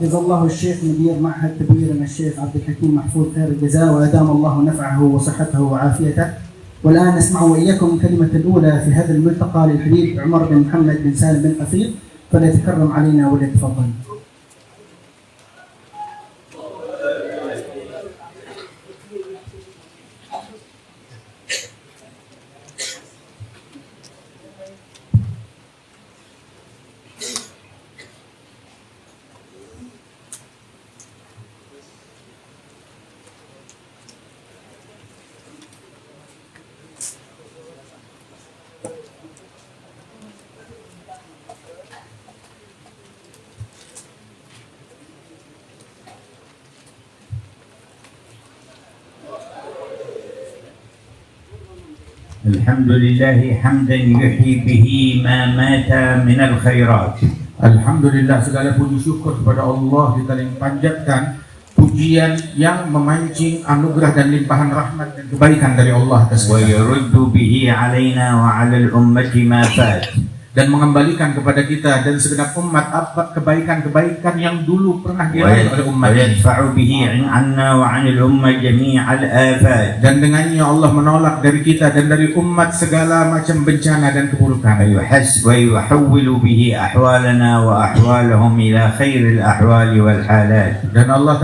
جزا الله الشيخ مدير معهد تبويرنا الشيخ عبد الحكيم محفوظ خير الجزاء وأدام الله نفعه وصحته وعافيته. والآن نسمع وإياكم الكلمة الأولى في هذا الملتقى للحبيب عمر بن محمد بن سالم بن حفيظ، فليتكرم علينا وليتفضل. الحمد لله حمدا يحيي به ما مات من الخيرات. Alhamdulillah, segala puji syukur kepada Allah kita panjatkan pujian yang memancing anugerah dan limpahan rahmat dan kebaikan dari Allah atas kita. ويرد به علينا وعلى الأمة ما فات. Dan mengembalikan kepada kita dan segenap umat apa kebaikan-kebaikan yang dulu pernah diraih oleh umat ini. ويدفع به عنا وعن الأمة جميع الآفات. Dan dengannya Allah menolak dari kita dan dari umat segala macam bencana dan keburukan. ويحول به أحوالنا وأحوالهم إلى خير الأحوال والحالات. Dan Allah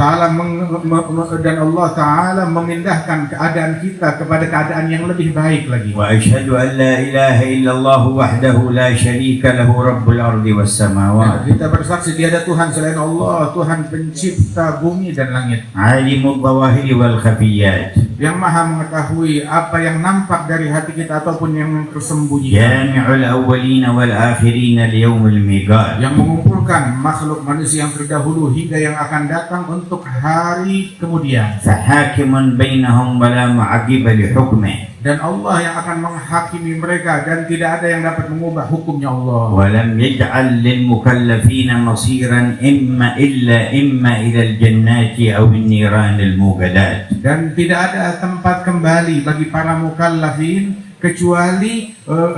Taala memindahkan keadaan kita kepada keadaan yang lebih baik lagi. وأشهد أن لا إله إلا الله وحده لا شريك له رب الأرض والسماوات. Kita bersaksi tiada Tuhan selain Allah, Tuhan pencipta bumi dan langit. عالم الظواهر والخفيات. Yang maha mengetahui apa yang nampak dari hati kita ataupun yang tersembunyi. جامع الأولين والآخرين ليوم الميقات. Yang mengumpulkan makhluk manusia yang terdahulu hingga yang akan datang untuk hari kemudian. فحاكم بينهم ولا معقب لحكمه. Dan Allah yang akan menghakimi mereka dan tidak ada yang dapat mengubah hukumnya Allah. ولم يجعل للمكلفين مصيرا إما إلى الجنات أو النيران الموقدات. Dan tidak ada tempat kembali bagi para mukallafin kecuali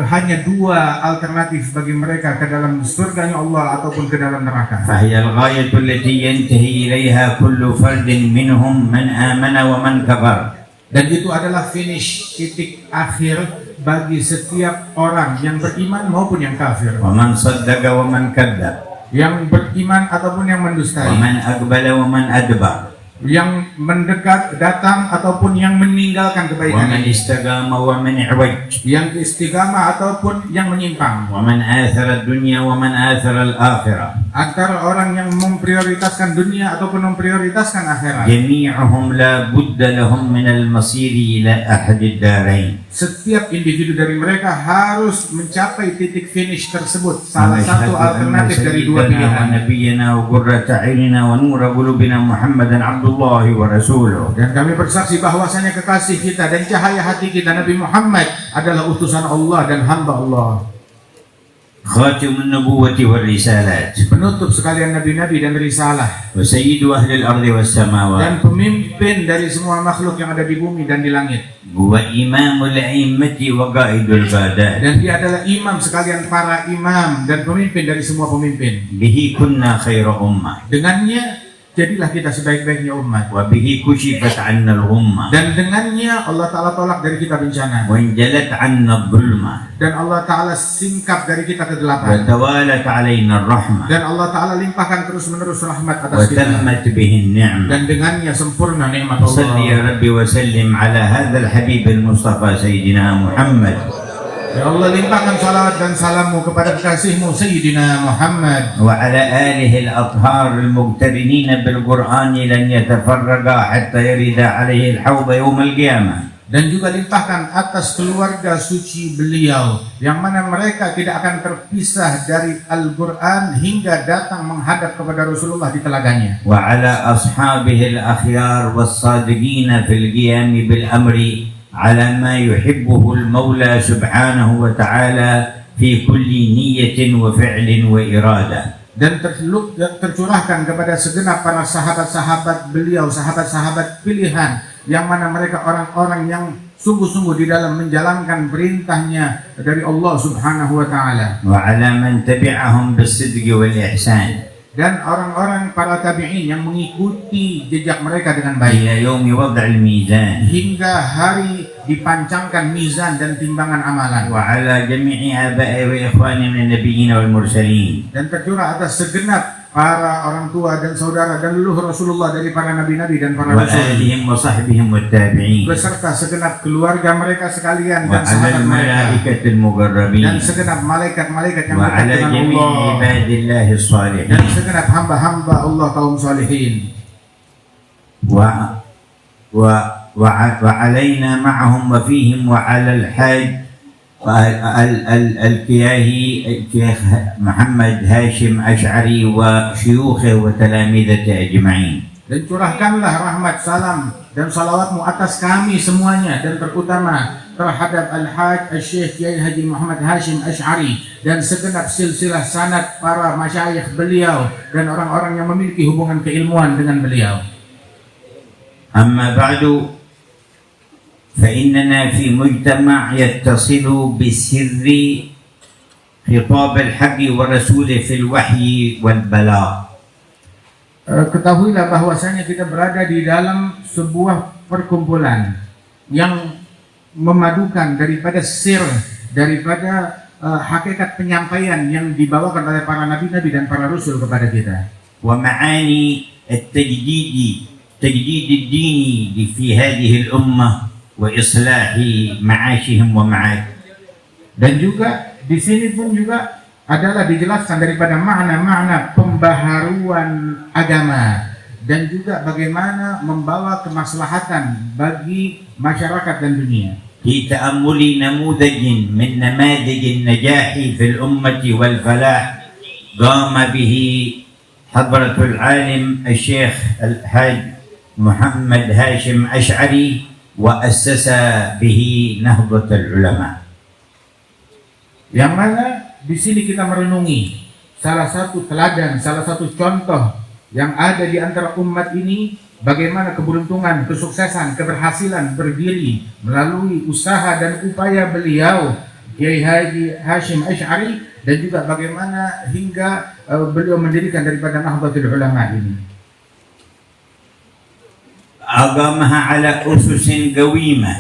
hanya dua alternatif bagi mereka, ke dalam surganya Allah ataupun ke dalam neraka. فهي الغاية التي ينتهي إليها كل فرد منهم من آمن ومن كفر. Dan itu adalah finish, titik akhir bagi setiap orang yang beriman maupun yang kafir, ومن صدق ومن كذب. yang beriman ataupun yang mendustai, ومن أقبل ومن أدبر. yang mendekat datang ataupun yang meninggalkan kebaikan, ومن استقام ومن عوج. yang istiqamah ataupun yang menyimpang, ومن آثر الدنيا ومن آثر الآخرة. antara orang yang memprioritaskan dunia ataupun memprioritaskan akhirat. جميعهم لا بد لهم من المصير إلى أحد الدارين. Setiap individu dari mereka harus mencapai titik finish tersebut, salah satu alternatif dari dua pilihan. ونبينا وقرة أعيننا ونور قلوبنا محمدا عبد الله ورسوله. Dan kami bersaksi bahwasanya kekasih kita dan cahaya hati kita Nabi Muhammad adalah utusan Allah dan hamba Allah. خاتم النبوة والرسالات. Penutup sekalian nabi-nabi dan risalah. وسيد أهل الأرض والسماوات. Dan pemimpin dari semua makhluk yang ada di bumi dan di langit. هو إمام الأئمة وقائد البادات. Dan dia adalah imam sekalian para imam dan pemimpin dari semua pemimpin. به كنا خير أمة. Dengannya jadilah kita sebaik-baiknya umat. وبه كشفت عنا الغمة. Dan dengannya Allah Ta'ala tolak dari kita bencana. وانجلت عنا الظلمة. Dan Allah Ta'ala singkap dari kita kegelapan. وتوالت علينا الرحمة. Dan Allah Ta'ala limpahkan terus-menerus rahmat atas kita. وتمت به النعمة. Dan dengannya sempurna nikmat صل يا Allah. ربي وسلم على هذا الحبيب المصطفى سيدنا محمد. Ya Allah, limpahkan salawat dan salammu kepada kekasihmu Sayyidina Muhammad. وعلى آله الأطهار المقترنين بالقرآن لن يتفرقا حتى يرد عليه الحوض يوم القيامة. Dan juga limpahkan atas keluarga suci beliau, yang mana mereka tidak akan terpisah dari Al-Quran hingga datang menghadap kepada Rasulullah di telaganya. وعلى أصحابه الأخيار والصادقين في القيام بالأمر على ما يحبه المولى سبحانه وتعالى في كل نية وفعل وإرادة. Dan tercurahkan kepada segenap para sahabat-sahabat beliau, sahabat-sahabat pilihan, yang mana mereka orang-orang yang sungguh-sungguh di dalam menjalankan perintahnya dari Allah Subhanahu wa Ta'ala. وعلى من تبعهم بالصدق والإحسان. dan orang-orang para tabi'in yang mengikuti jejak mereka dengan baik إلى يوم وضع الميزان hingga hari dipancangkan mizan dan timbangan amalan. وعلى جميع آبائي وإخواني من النبيين والمرسلين Dan tercurah atas segenap para orang tua dan saudara dan leluhur Rasulullah dari para nabi-nabi dan para rasul وآلهم وصحبهم والتابعين beserta segenap keluarga mereka sekalian dan وعلى sahabat mereka الملائكة dan المقربين segenap malaikat-malaikat yang dekat وعلى dengan جميع Allah عباد الله dan الصالحين segenap hamba-hamba Allah kaum salihin. وعلينا معهم وفيهم وعلى الحاج الكياهي الشيخ محمد هاشم أشعري وشيوخه وتلامذته أجمعين. Dan curahkanlah rahmat, salam dan salawatmu atas kami semuanya dan terutama terhadap Al-Haj Al-Syekh Kiai Haji Muhammad Hashim Ash'ari dan segenap silsilah sanad para masyayikh beliau dan orang-orang yang memiliki hubungan keilmuan dengan beliau. أما بعد فإننا في مجتمع يتصل بسر خطاب الحق ورسوله في الوحي والبلاغ. Ketahuilah bahwasanya kita berada di dalam sebuah perkumpulan yang memadukan daripada sir, daripada hakikat penyampaian yang dibawakan oleh para nabi-nabi dan para rasul kepada kita. ومعاني تجديد الدين في هذه الأمة وإصلاح معاشهم ومعاد. Dan juga di sini pun juga adalah dijelaskan daripada makna-makna pembaharuan agama dan juga bagaimana membawa kemaslahatan bagi masyarakat dan dunia. في تأمل نموذج من نماذج النجاح في الأمة والفلاح قام به حضرة العالم الشيخ الحاج محمد هاشم أشعري وأسس به نهضة العلماء. Yang mana di sini kita merenungi salah satu teladan, salah satu contoh yang ada di antara umat ini, bagaimana keberuntungan, kesuksesan, keberhasilan berdiri melalui usaha dan upaya beliau Kiai Haji Hashim Ash'ari dan juga bagaimana hingga beliau mendirikan daripada Nahdlatul Ulama ini. أقامها على أسس قويمة.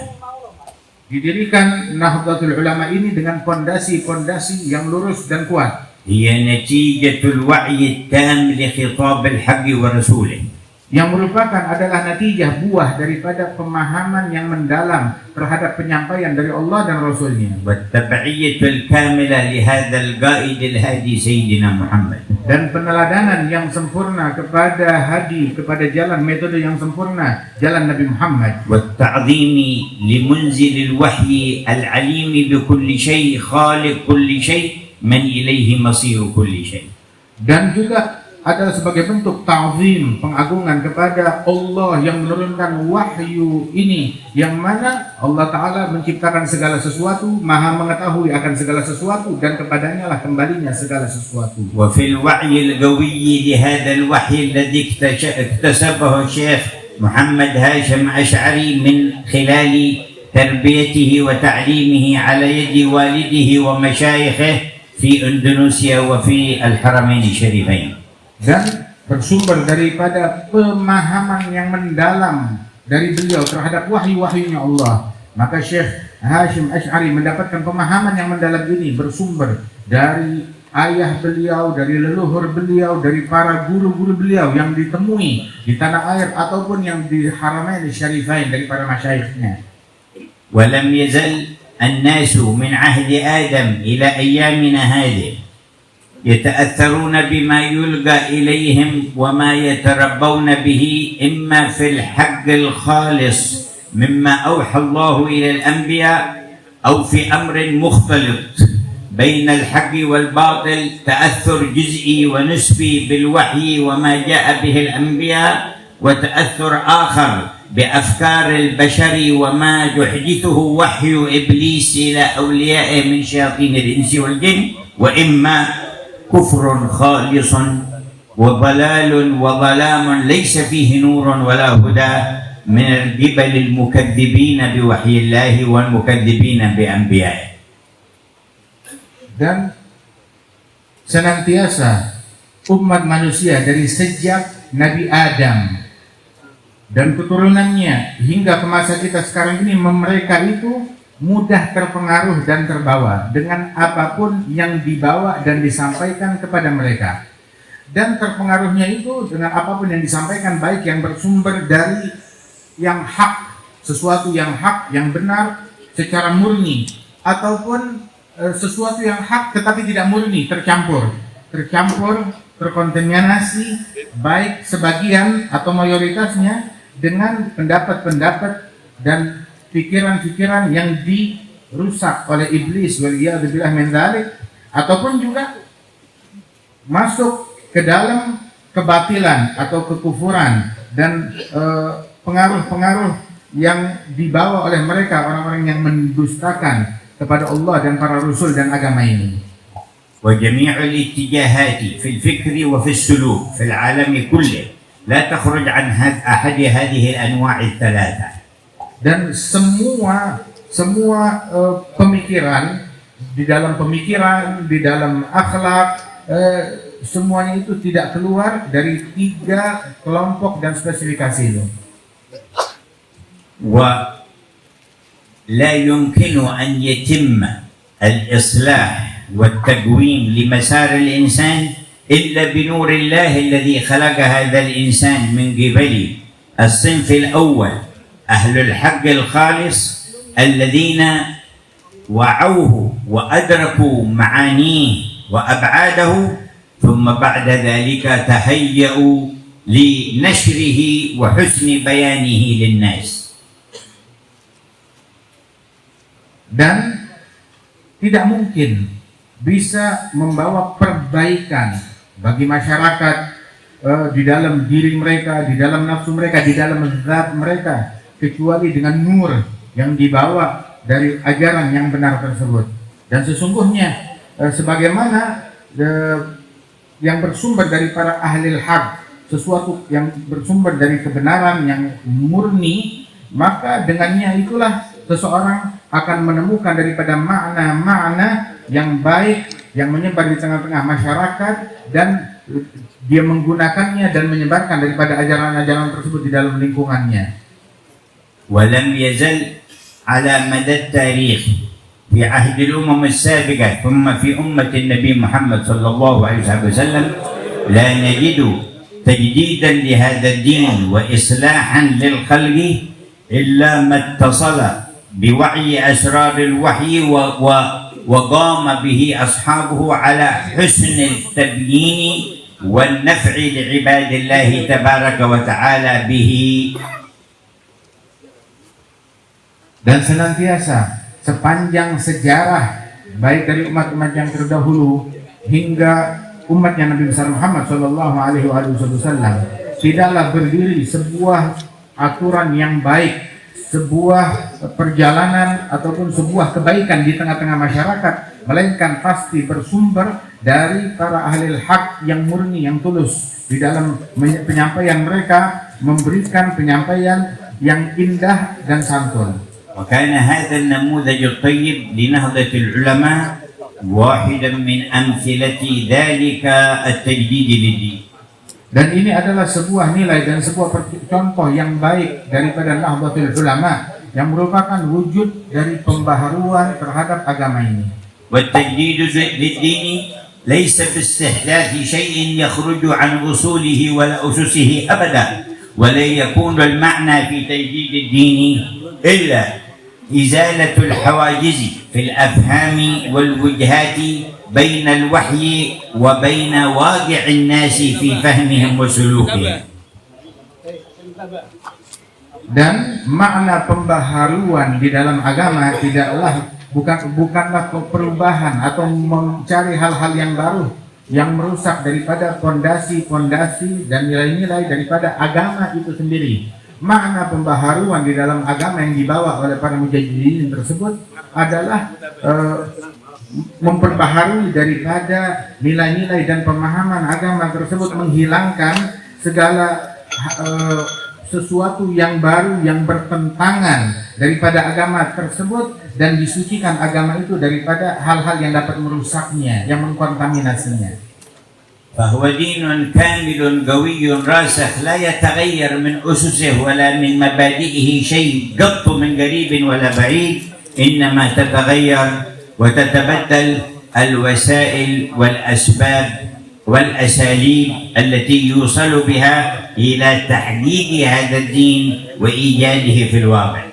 Didirikan Nahdlatul Ulama ini dengan fondasi-fondasi yang lurus dan kuat. هي نتيجة الوعي التام لخطاب الحق ورسوله. Yang merupakan adalah natijah buah daripada pemahaman yang mendalam terhadap penyampaian dari Allah dan Rasulnya. والتبعية الكاملة لهذا القائد الهادي سيدنا محمد. Dan peneladanan yang sempurna kepada hadi, kepada jalan metode yang sempurna, jalan Nabi Muhammad. والتعظيم لمنزل الوحي العليم بكل شيء خالق كل شيء من إليه مصير كل شيء. Dan juga adalah sebagai bentuk ta'zim, pengagungan kepada Allah yang menurunkan wahyu ini, yang mana Allah Ta'ala menciptakan segala sesuatu, maha mengetahui akan segala sesuatu, dan kepadanya lah kembalinya segala sesuatu. وفي الوعي القوي لهذا الوحي الذي اكتسبه الشيخ محمد هاشم أشعري من خلال تربيته وتعليمه على يد والده ومشايخه في أندونيسيا وفي الحرمين الشريفين. Dan bersumber daripada pemahaman yang mendalam dari beliau terhadap wahyu-wahyunya Allah, maka Syekh Hashim Ash'ari mendapatkan pemahaman yang mendalam ini bersumber dari ayah beliau, dari leluhur beliau, dari para guru-guru beliau yang ditemui di tanah air ataupun yang di Haramain Syarifain dari para masyayikhnya. ولم يزل الناس من عهد آدم إلى أيامنا هذه يتأثرون بما يلقى إليهم وما يتربون به إما في الحق الخالص مما أوحى الله إلى الأنبياء أو في أمر مختلط بين الحق والباطل، تأثر جزئي ونسبي بالوحي وما جاء به الأنبياء، وتأثر آخر بأفكار البشر وما يحدثه وحي إبليس إلى أوليائه من شياطين الإنس والجن، وإما كفر خالص وضلال وظلام ليس فيه نور ولا هدى من الجبل المكذبين بوحي الله والمكذبين بأنبيائه. Dan senantiasa umat manusia dari sejak Nabi Adam dan keturunannya hingga ke masa kita sekarang ini, mereka itu mudah terpengaruh dan terbawa dengan apapun yang dibawa dan disampaikan kepada mereka. Dan terpengaruhnya itu dengan apapun yang disampaikan, baik yang bersumber dari yang hak, sesuatu yang hak, yang benar secara murni, ataupun sesuatu yang hak tetapi tidak murni, tercampur, terkontaminasi, baik sebagian atau mayoritasnya dengan pendapat-pendapat dan pikiran-pikiran yang dirusak oleh iblis, waliyadzubillah min dzalik, ataupun juga masuk ke dalam kebatilan atau kekufuran dan pengaruh-pengaruh yang dibawa oleh mereka, orang-orang yang mendustakan kepada Allah dan para rasul dan agama ini. وجميع الاتجاهات في الفكر وفي السلوك في العالم كله لا تخرج عن أحد هذه الأنواع الثلاثة. Dan semua pemikiran, di dalam akhlak, semuanya itu tidak keluar dari 3 kelompok dan spesifikasi itu. ولا يمكن أن يتم الإصلاح والتقويم لمسار الإنسان إلا بنور الله الذي خلق هذا الإنسان من قبل الصنف الأول أهل الحق الخالص الذين وعوه وأدركوا معانيه وأبعاده، ثم بعد ذلك تهيأوا لنشره وحسن بيانه للناس. Dan tidak mungkin bisa membawa perbaikan bagi masyarakat di dalam diri mereka, di dalam nafsu mereka, di dalam zat mereka, kecuali dengan nur yang dibawa dari ajaran yang benar tersebut. Dan sesungguhnya sebagaimana yang bersumber dari para ahli haq, sesuatu yang bersumber dari kebenaran yang murni, maka dengannya itulah seseorang akan menemukan daripada makna-makna yang baik yang menyebar di tengah-tengah masyarakat, dan dia menggunakannya dan menyebarkan daripada ajaran-ajaran tersebut di dalam lingkungannya. ولم يزل على مدى التاريخ في عهد الأمم السابقة ثم في أمة النبي محمد صلى الله عليه وسلم لا نجد تجديدا لهذا الدين وإصلاحا للخلق إلا ما اتصل بوعي أسرار الوحي وقام به أصحابه على حسن التبيين والنفع لعباد الله تبارك وتعالى به. Dan senantiasa sepanjang sejarah, baik dari umat-umat yang terdahulu hingga umatnya Nabi besar Muhammad Shallallahu Alaihi Wasallam, tidaklah berdiri sebuah aturan yang baik, sebuah perjalanan ataupun sebuah kebaikan di tengah-tengah masyarakat, melainkan pasti bersumber dari para ahli hak yang murni, yang tulus di dalam penyampaian mereka, memberikan penyampaian yang indah dan santun. وكان هذا النموذج الطيب لنهضة العلماء واحدا من أمثلة ذلك التجديد للدين. Dan ini adalah sebuah nilai dan sebuah contoh yang baik daripada Nahdlatul Ulama, yang merupakan wujud dari pembaharuan terhadap agama ini. والتجديد للدين ليس باستحداث شيء يخرج عن أصوله ولا أسسه أبدا، ولا يكون المعنى في تجديد الدين إلا إزالة الحواجز في الأفهام والوجهات بين الوحي وبين واقع الناس في فهمهم وسلوكهم. Dan makna pembaharuan di dalam agama bukanlah perubahan atau mencari hal-hal yang baru yang merusak daripada fondasi-fondasi dan nilai-nilai daripada agama itu sendiri. Makna pembaharuan di dalam agama yang dibawa oleh para mujaddidin tersebut adalah memperbaharui daripada nilai-nilai dan pemahaman agama tersebut, menghilangkan segala sesuatu yang baru yang bertentangan daripada agama tersebut, dan disucikan agama itu daripada hal-hal yang dapat merusaknya, yang mengkontaminasinya. فهو دين كامل قوي راسخ لا يتغير من أسسه ولا من مبادئه شيء قط من قريب ولا بعيد، إنما تتغير وتتبدل الوسائل والأسباب والأساليب التي يوصل بها إلى تحقيق هذا الدين وإيجاده في الواقع.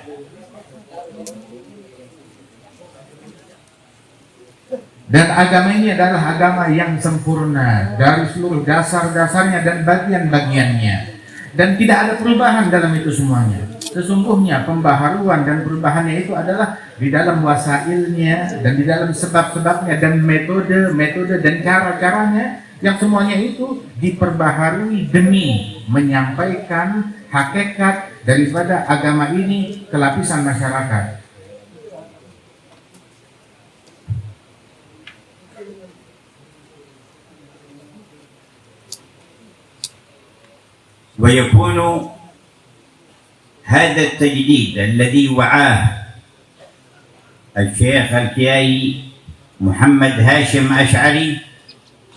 Dan agama ini adalah agama yang sempurna dari seluruh dasar-dasarnya dan bagian-bagiannya, dan tidak ada perubahan dalam itu semuanya. Sesungguhnya pembaharuan dan perubahannya itu adalah di dalam wasailnya dan di dalam sebab-sebabnya dan metode dan cara-caranya, yang semuanya itu diperbaharui demi menyampaikan hakikat daripada agama ini ke lapisan masyarakat. ويكون هذا التجديد الذي وعاه الشيخ الكيائي محمد هاشم أشعري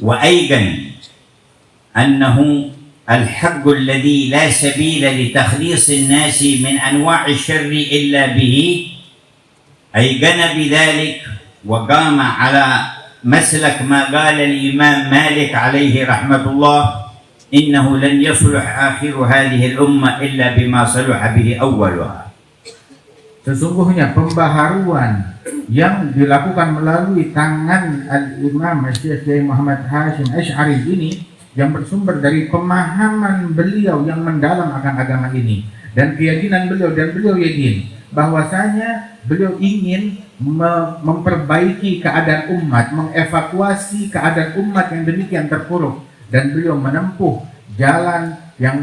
وأيقن أنه الحق الذي لا سبيل لتخليص الناس من أنواع الشر إلا به، أيقن بذلك وقام على مسلك ما قال الإمام مالك عليه رحمة الله: إنه لن يصلح آخر هذه الأمة إلا بما صلح به أولها. Sesungguhnya pembaharuan yang dilakukan melalui tangan Al-Imam Syekh Muhammad Hashim Ash'ari ini, yang bersumber dari pemahaman beliau yang mendalam akan agama ini dan keyakinan beliau, dan beliau yakin bahwasanya beliau ingin memperbaiki keadaan umat, mengevakuasi keadaan umat yang demikian terpuruk, dan beliau menempuh jalan yang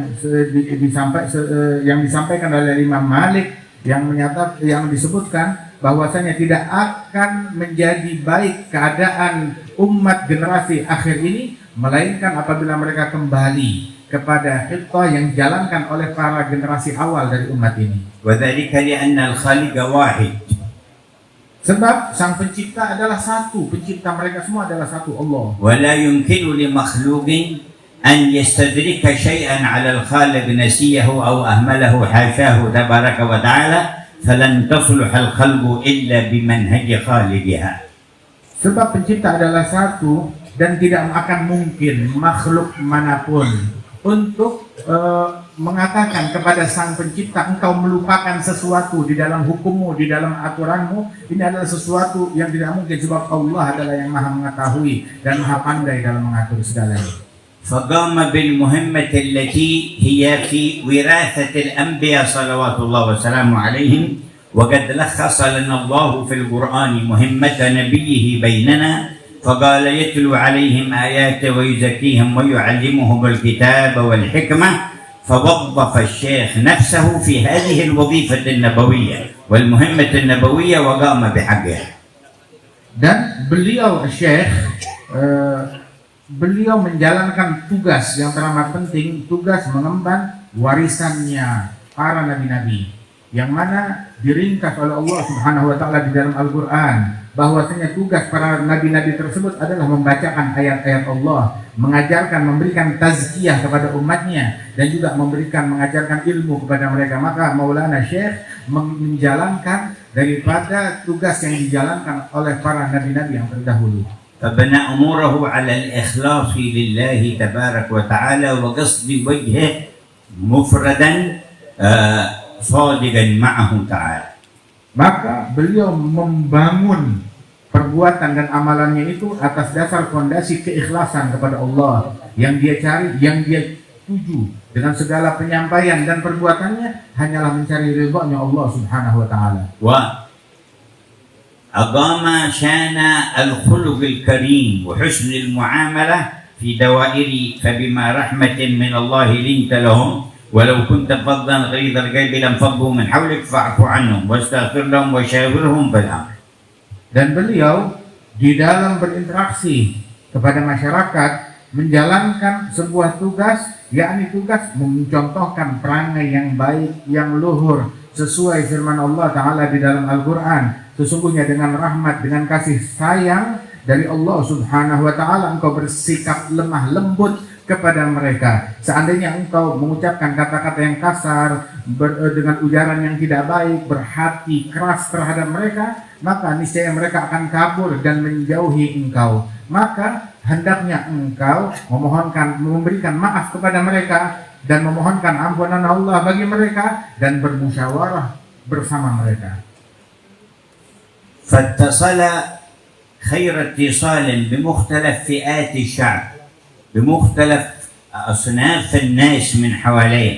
disampaikan oleh Imam Malik yang disebutkan bahwasanya tidak akan menjadi baik keadaan umat generasi akhir ini melainkan apabila mereka kembali kepada khitah yang dijalankan oleh para generasi awal dari umat ini. وذلك لأن الخالق واحد. Sebab sang pencipta adalah satu, pencipta mereka semua adalah satu, Allah. ولا يمكن لمخلوق أن يستدرك شيئا على الخالق نسيه أو أهمله حاشاه تبارك وتعالى، فلن تصلح الخلق إلا بمنهج خالقها. Sebab pencipta adalah satu dan tidak akan mungkin makhluk manapun untuk mengatakan kepada sang pencipta, engkau melupakan sesuatu di dalam hukummu, di dalam aturanmu. Ini adalah sesuatu yang tidak mungkin, sebab Allah adalah yang maha mengetahui dan maha pandai dalam mengatur segalanya. فقام بالمهمة التي هي في وراثة الأنبياء صلوات الله وسلامه عليهم، وقد لخص لنا الله في القرآن مهمة نبيه بيننا، فقال: يتلو عليهم آياته ويزكيهم ويعلمهم الكتاب والحكمة. فوظف الشيخ نفسه في هذه الوظيفة النبوية والمهمة النبوية وقام بحقها. Dan beliau Syekh beliau menjalankan tugas yang teramat penting, tugas mengemban warisannya para nabi-nabi, yang mana diringkas oleh Allah Subhanahu wa taala di dalam Al-Qur'an, bahwasanya tugas para nabi-nabi tersebut adalah membacakan ayat-ayat Allah, mengajarkan, memberikan tazkiyah kepada umatnya, dan juga mengajarkan ilmu kepada mereka. Maka Maulana Syekh menjalankan daripada tugas yang dijalankan oleh para nabi-nabi yang terdahulu. فبنى أموره على الإخلاص لله تبارك وتعالى وقصد وجهه مفردا صادقا معه تعالى. Maka beliau membangun perbuatan dan amalannya itu atas dasar fondasi keikhlasan kepada Allah yang dia cari, yang dia tuju dengan segala penyampaian dan perbuatannya hanyalah mencari ridha-Nya Allah Subhanahu wa taala. أقام شان الخلق الكريم وحسن المعاملة في دوائر فبما رحمة من الله لنت لهم ولو كنت فظا غليظ القلب لانفضوا من حولك فاعف عنهم واستغفر لهم وشاورهم في الأمر. Dan beliau di dalam berinteraksi kepada masyarakat menjalankan sebuah tugas, yakni tugas mencontohkan perangai yang baik, yang luhur, sesuai firman Allah Ta'ala di dalam Al-Quran. Sesungguhnya dengan rahmat, dengan kasih sayang dari Allah Subhanahu wa taala, engkau bersikap lemah lembut kepada mereka. Seandainya engkau mengucapkan kata-kata yang kasar, dengan ujaran yang tidak baik, berhati keras terhadap mereka, maka niscaya mereka akan kabur dan menjauhi engkau. Maka hendaknya engkau memberikan maaf kepada mereka dan memohonkan ampunan Allah bagi mereka dan bermusyawarah bersama mereka. فاتصل خير اتصال بمختلف فئات الشعب بمختلف أصناف الناس من حواليه،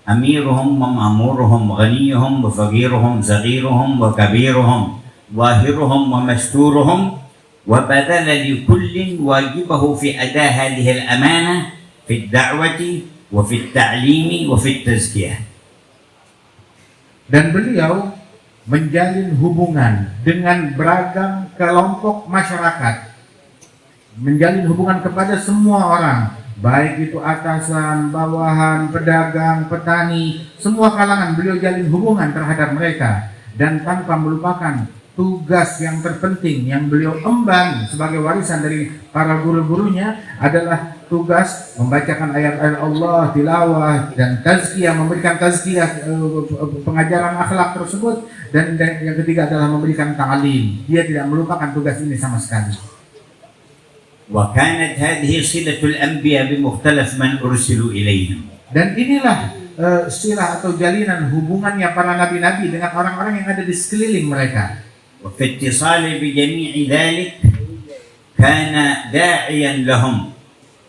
أميرهم ومأمورهم، غنيهم وفقيرهم، صغيرهم وكبيرهم، ظاهرهم ومستورهم، وبذل لكل واجبه في أداء هذه الأمانة في الدعوة وفي التعليم وفي التزكية. Dan beliau menjalin hubungan dengan beragam kelompok masyarakat, menjalin hubungan kepada semua orang, baik itu atasan, bawahan, pedagang, petani, semua kalangan beliau jalin hubungan terhadap mereka, dan tanpa melupakan tugas yang terpenting yang beliau emban sebagai warisan dari para guru-gurunya adalah tugas membacakan ayat-ayat Allah, tilawah, dan tazkiyah, memberikan tazkiyah, pengajaran akhlak tersebut, dan yang ketiga adalah memberikan ta'lim. Dia tidak melupakan tugas ini sama sekali. وكانت هذه صلة الأنبياء بمختلف من أرسلوا إليهم. Dan inilah silah atau jalinan hubungannya para nabi-nabi dengan orang-orang yang ada di sekeliling mereka. وفي اتصال بجميع ذلك كان داعيا لهم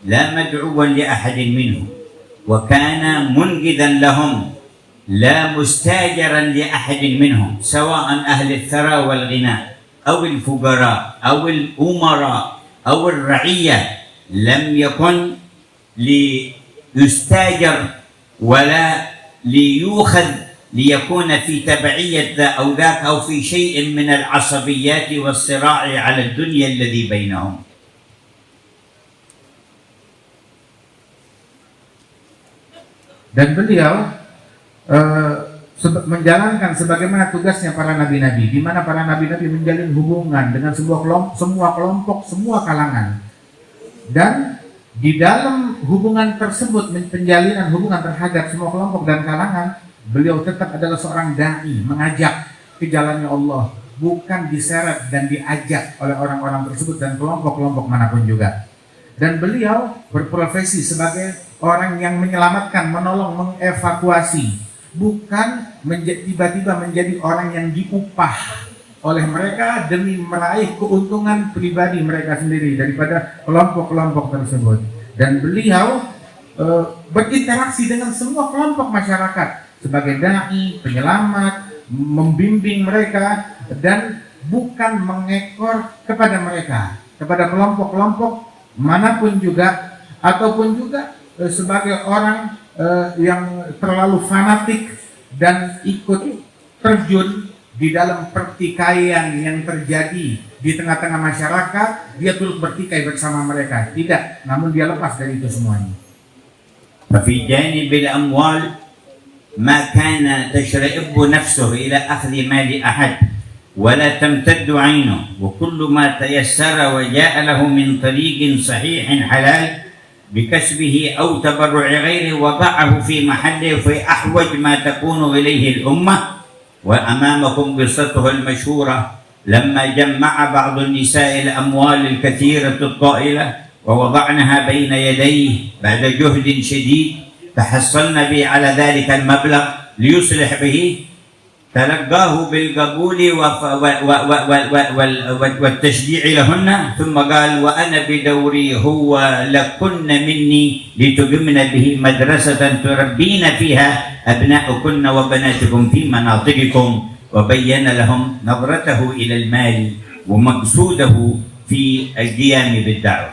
لا مدعوا لأحد منهم، وكان منجدا لهم لا مستاجرا لأحد منهم، سواء أهل الثراء والغنى أو الفقراء أو الأمراء أو الرعية، لم يكن ليستاجر ولا ليؤخذ ليكون في تبعية ذا أو ذاك أو في شيء من العصبيات والصراع على الدنيا الذي بينهم. Dan beliau menjalankan sebagaimana tugasnya para nabi-nabi, di mana para nabi-nabi menjalin hubungan dengan semua kelompok, semua kalangan. Dan di dalam hubungan tersebut, penjalinan hubungan terhadap semua kelompok dan kalangan, beliau tetap adalah seorang dai, mengajak ke jalannya Allah, bukan diseret dan diajak oleh orang-orang tersebut dan kelompok-kelompok manapun juga. Dan beliau berprofesi sebagai orang yang menyelamatkan, menolong, mengevakuasi, bukan tiba-tiba menjadi orang yang diupah oleh mereka demi meraih keuntungan pribadi mereka sendiri daripada kelompok-kelompok tersebut. Dan beliau berinteraksi dengan semua kelompok masyarakat sebagai dai, penyelamat, membimbing mereka, dan bukan mengekor kepada mereka, kepada kelompok-kelompok manapun juga, ataupun juga sebagai orang yang terlalu fanatik dan ikut terjun di dalam pertikaian yang terjadi di tengah-tengah masyarakat. Dia turut bertikai bersama mereka, tidak, namun dia lepas dari itu semuanya. ففي جانب الأموال ما كان تشرئب نفسه إلى أخذ مال أحد ولا تمتد عينه، وكل ما تيسر وجاء له من طريق صحيح حلال بكسبه أو تبرع غيره وضعه في محله في أحوج ما تكون إليه الأمة. وأمامكم قصته المشهورة لما جمع بعض النساء الأموال الكثيرة الطائلة ووضعنها بين يديه بعد جهد شديد تحصلنا به على ذلك المبلغ ليصلح به، تلقاه بالقبول والتشجيع لهن، ثم قال وأنا بدوري هو لكن مني لتقمن به مدرسة تربين فيها أبناءكن وبناتكم في مناطقكم، وبين لهم نظرته إلى المال ومقصوده في القيام بالدعوة.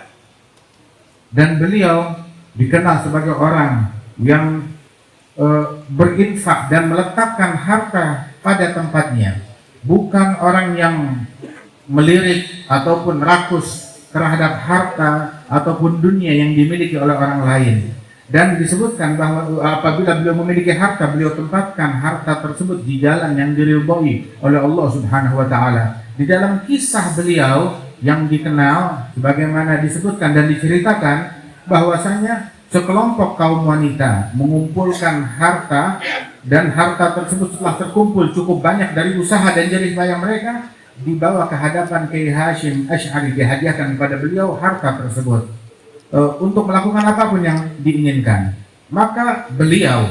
Dan beliau dikenal sebagai orang yang berinfak dan meletakkan harta pada tempatnya, bukan orang yang melirik ataupun rakus terhadap harta ataupun dunia yang dimiliki oleh orang lain. Dan disebutkan bahwa apabila beliau memiliki harta, beliau tempatkan harta tersebut di jalan yang diridhoi oleh Allah Subhanahu wa taala. Di dalam kisah beliau yang dikenal sebagaimana disebutkan dan diceritakan bahwasanya sekelompok kaum wanita mengumpulkan harta, dan harta tersebut setelah terkumpul cukup banyak dari usaha dan jerih payah mereka, dibawa ke hadapan Kiai Hasyim Asy'ari, dihadiahkan kepada beliau harta tersebut untuk melakukan apapun yang diinginkan. Maka beliau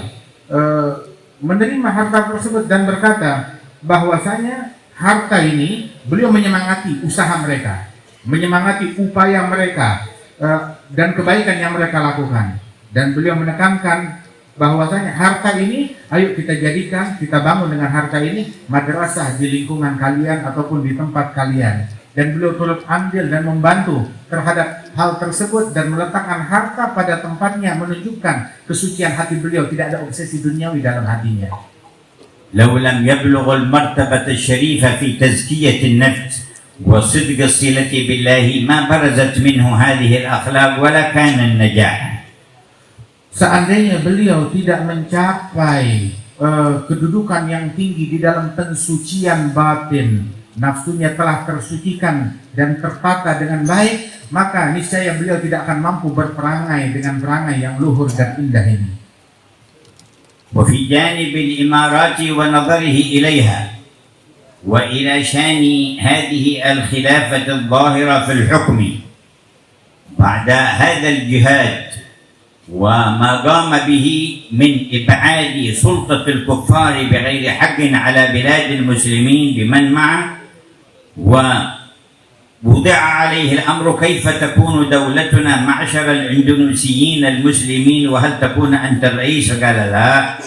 menerima harta tersebut dan berkata bahwasanya harta ini, beliau menyemangati usaha mereka, menyemangati upaya mereka dan kebaikan yang mereka lakukan, dan beliau menekankan bahwasanya harta ini ayo kita jadikan, kita bangun dengan harta ini madrasah di lingkungan kalian ataupun di tempat kalian. Dan beliau turut andil dan membantu terhadap hal tersebut dan meletakkan harta pada tempatnya, menunjukkan kesucian hati beliau, tidak ada obsesi duniawi dalam hatinya. لو لم يبلغ المرتبة الشريفة في تزكية النفس وصدق الصلة بالله ما برزت منه هذه الأخلاق ولا كان النجاح. Seandainya beliau tidak mencapai kedudukan yang tinggi di dalam pensucian batin, nafsunya telah tersucikan dan tertata dengan baik, maka niscaya beliau tidak akan mampu berperangai dengan perangai yang luhur dan indah ini. وفي جانب الإمارات ونظره إليها وإلى شان هذه الخلافة الظاهرة في الحكم بعد هذا الجهاد وما قام به من إبعاد سلطة الكفار بغير حق على بلاد المسلمين بمن معه، ووضع عليه الأمر كيف تكون دولتنا معشر الأندونيسيين المسلمين وهل تكون أنت الرئيس؟ قال لا،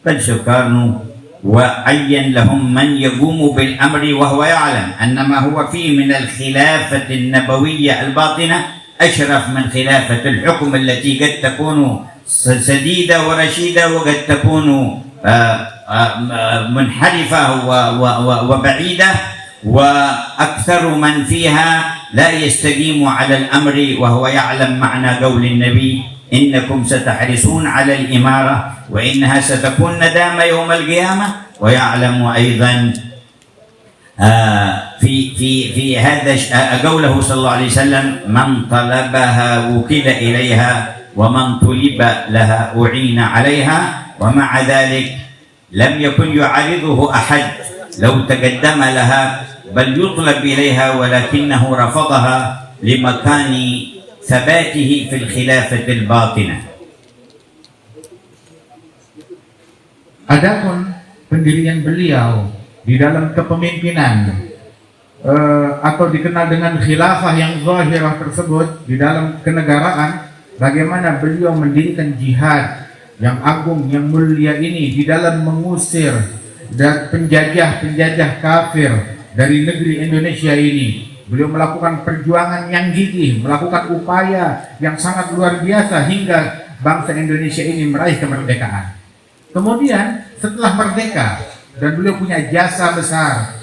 بل سكرنا، وعين لهم من يقوم بالأمر وهو يعلم أن ما هو فيه من الخلافة النبوية الباطنة أشرف من خلافة الحكم التي قد تكون سديدة ورشيدة وقد تكون منحرفة وبعيدة، وأكثر من فيها لا يستقيم على الأمر وهو يعلم معنى قول النبي إنكم ستحرصون على الإمارة وإنها ستكون ندامة يوم القيامة، ويعلم أيضا في هذا قوله صلى الله عليه وسلم من طلبها وكل إليها ومن طلب لها أعين عليها، ومع ذلك لم يكن يعارضه أحد لو تقدم لها بل يطلب إليها، ولكنه رفضها لمكان ثباته في الخلافة الباطنة. Adapun pendirian beliau di dalam kepemimpinan atau dikenal dengan khilafah yang zahirah tersebut di dalam kenegaraan, bagaimana beliau mendirikan jihad yang agung, yang mulia ini di dalam mengusir dan penjajah-penjajah kafir dari negeri Indonesia ini. Beliau melakukan perjuangan yang gigih, melakukan upaya yang sangat luar biasa hingga bangsa Indonesia ini meraih kemerdekaan. Kemudian setelah merdeka, dan beliau punya jasa besar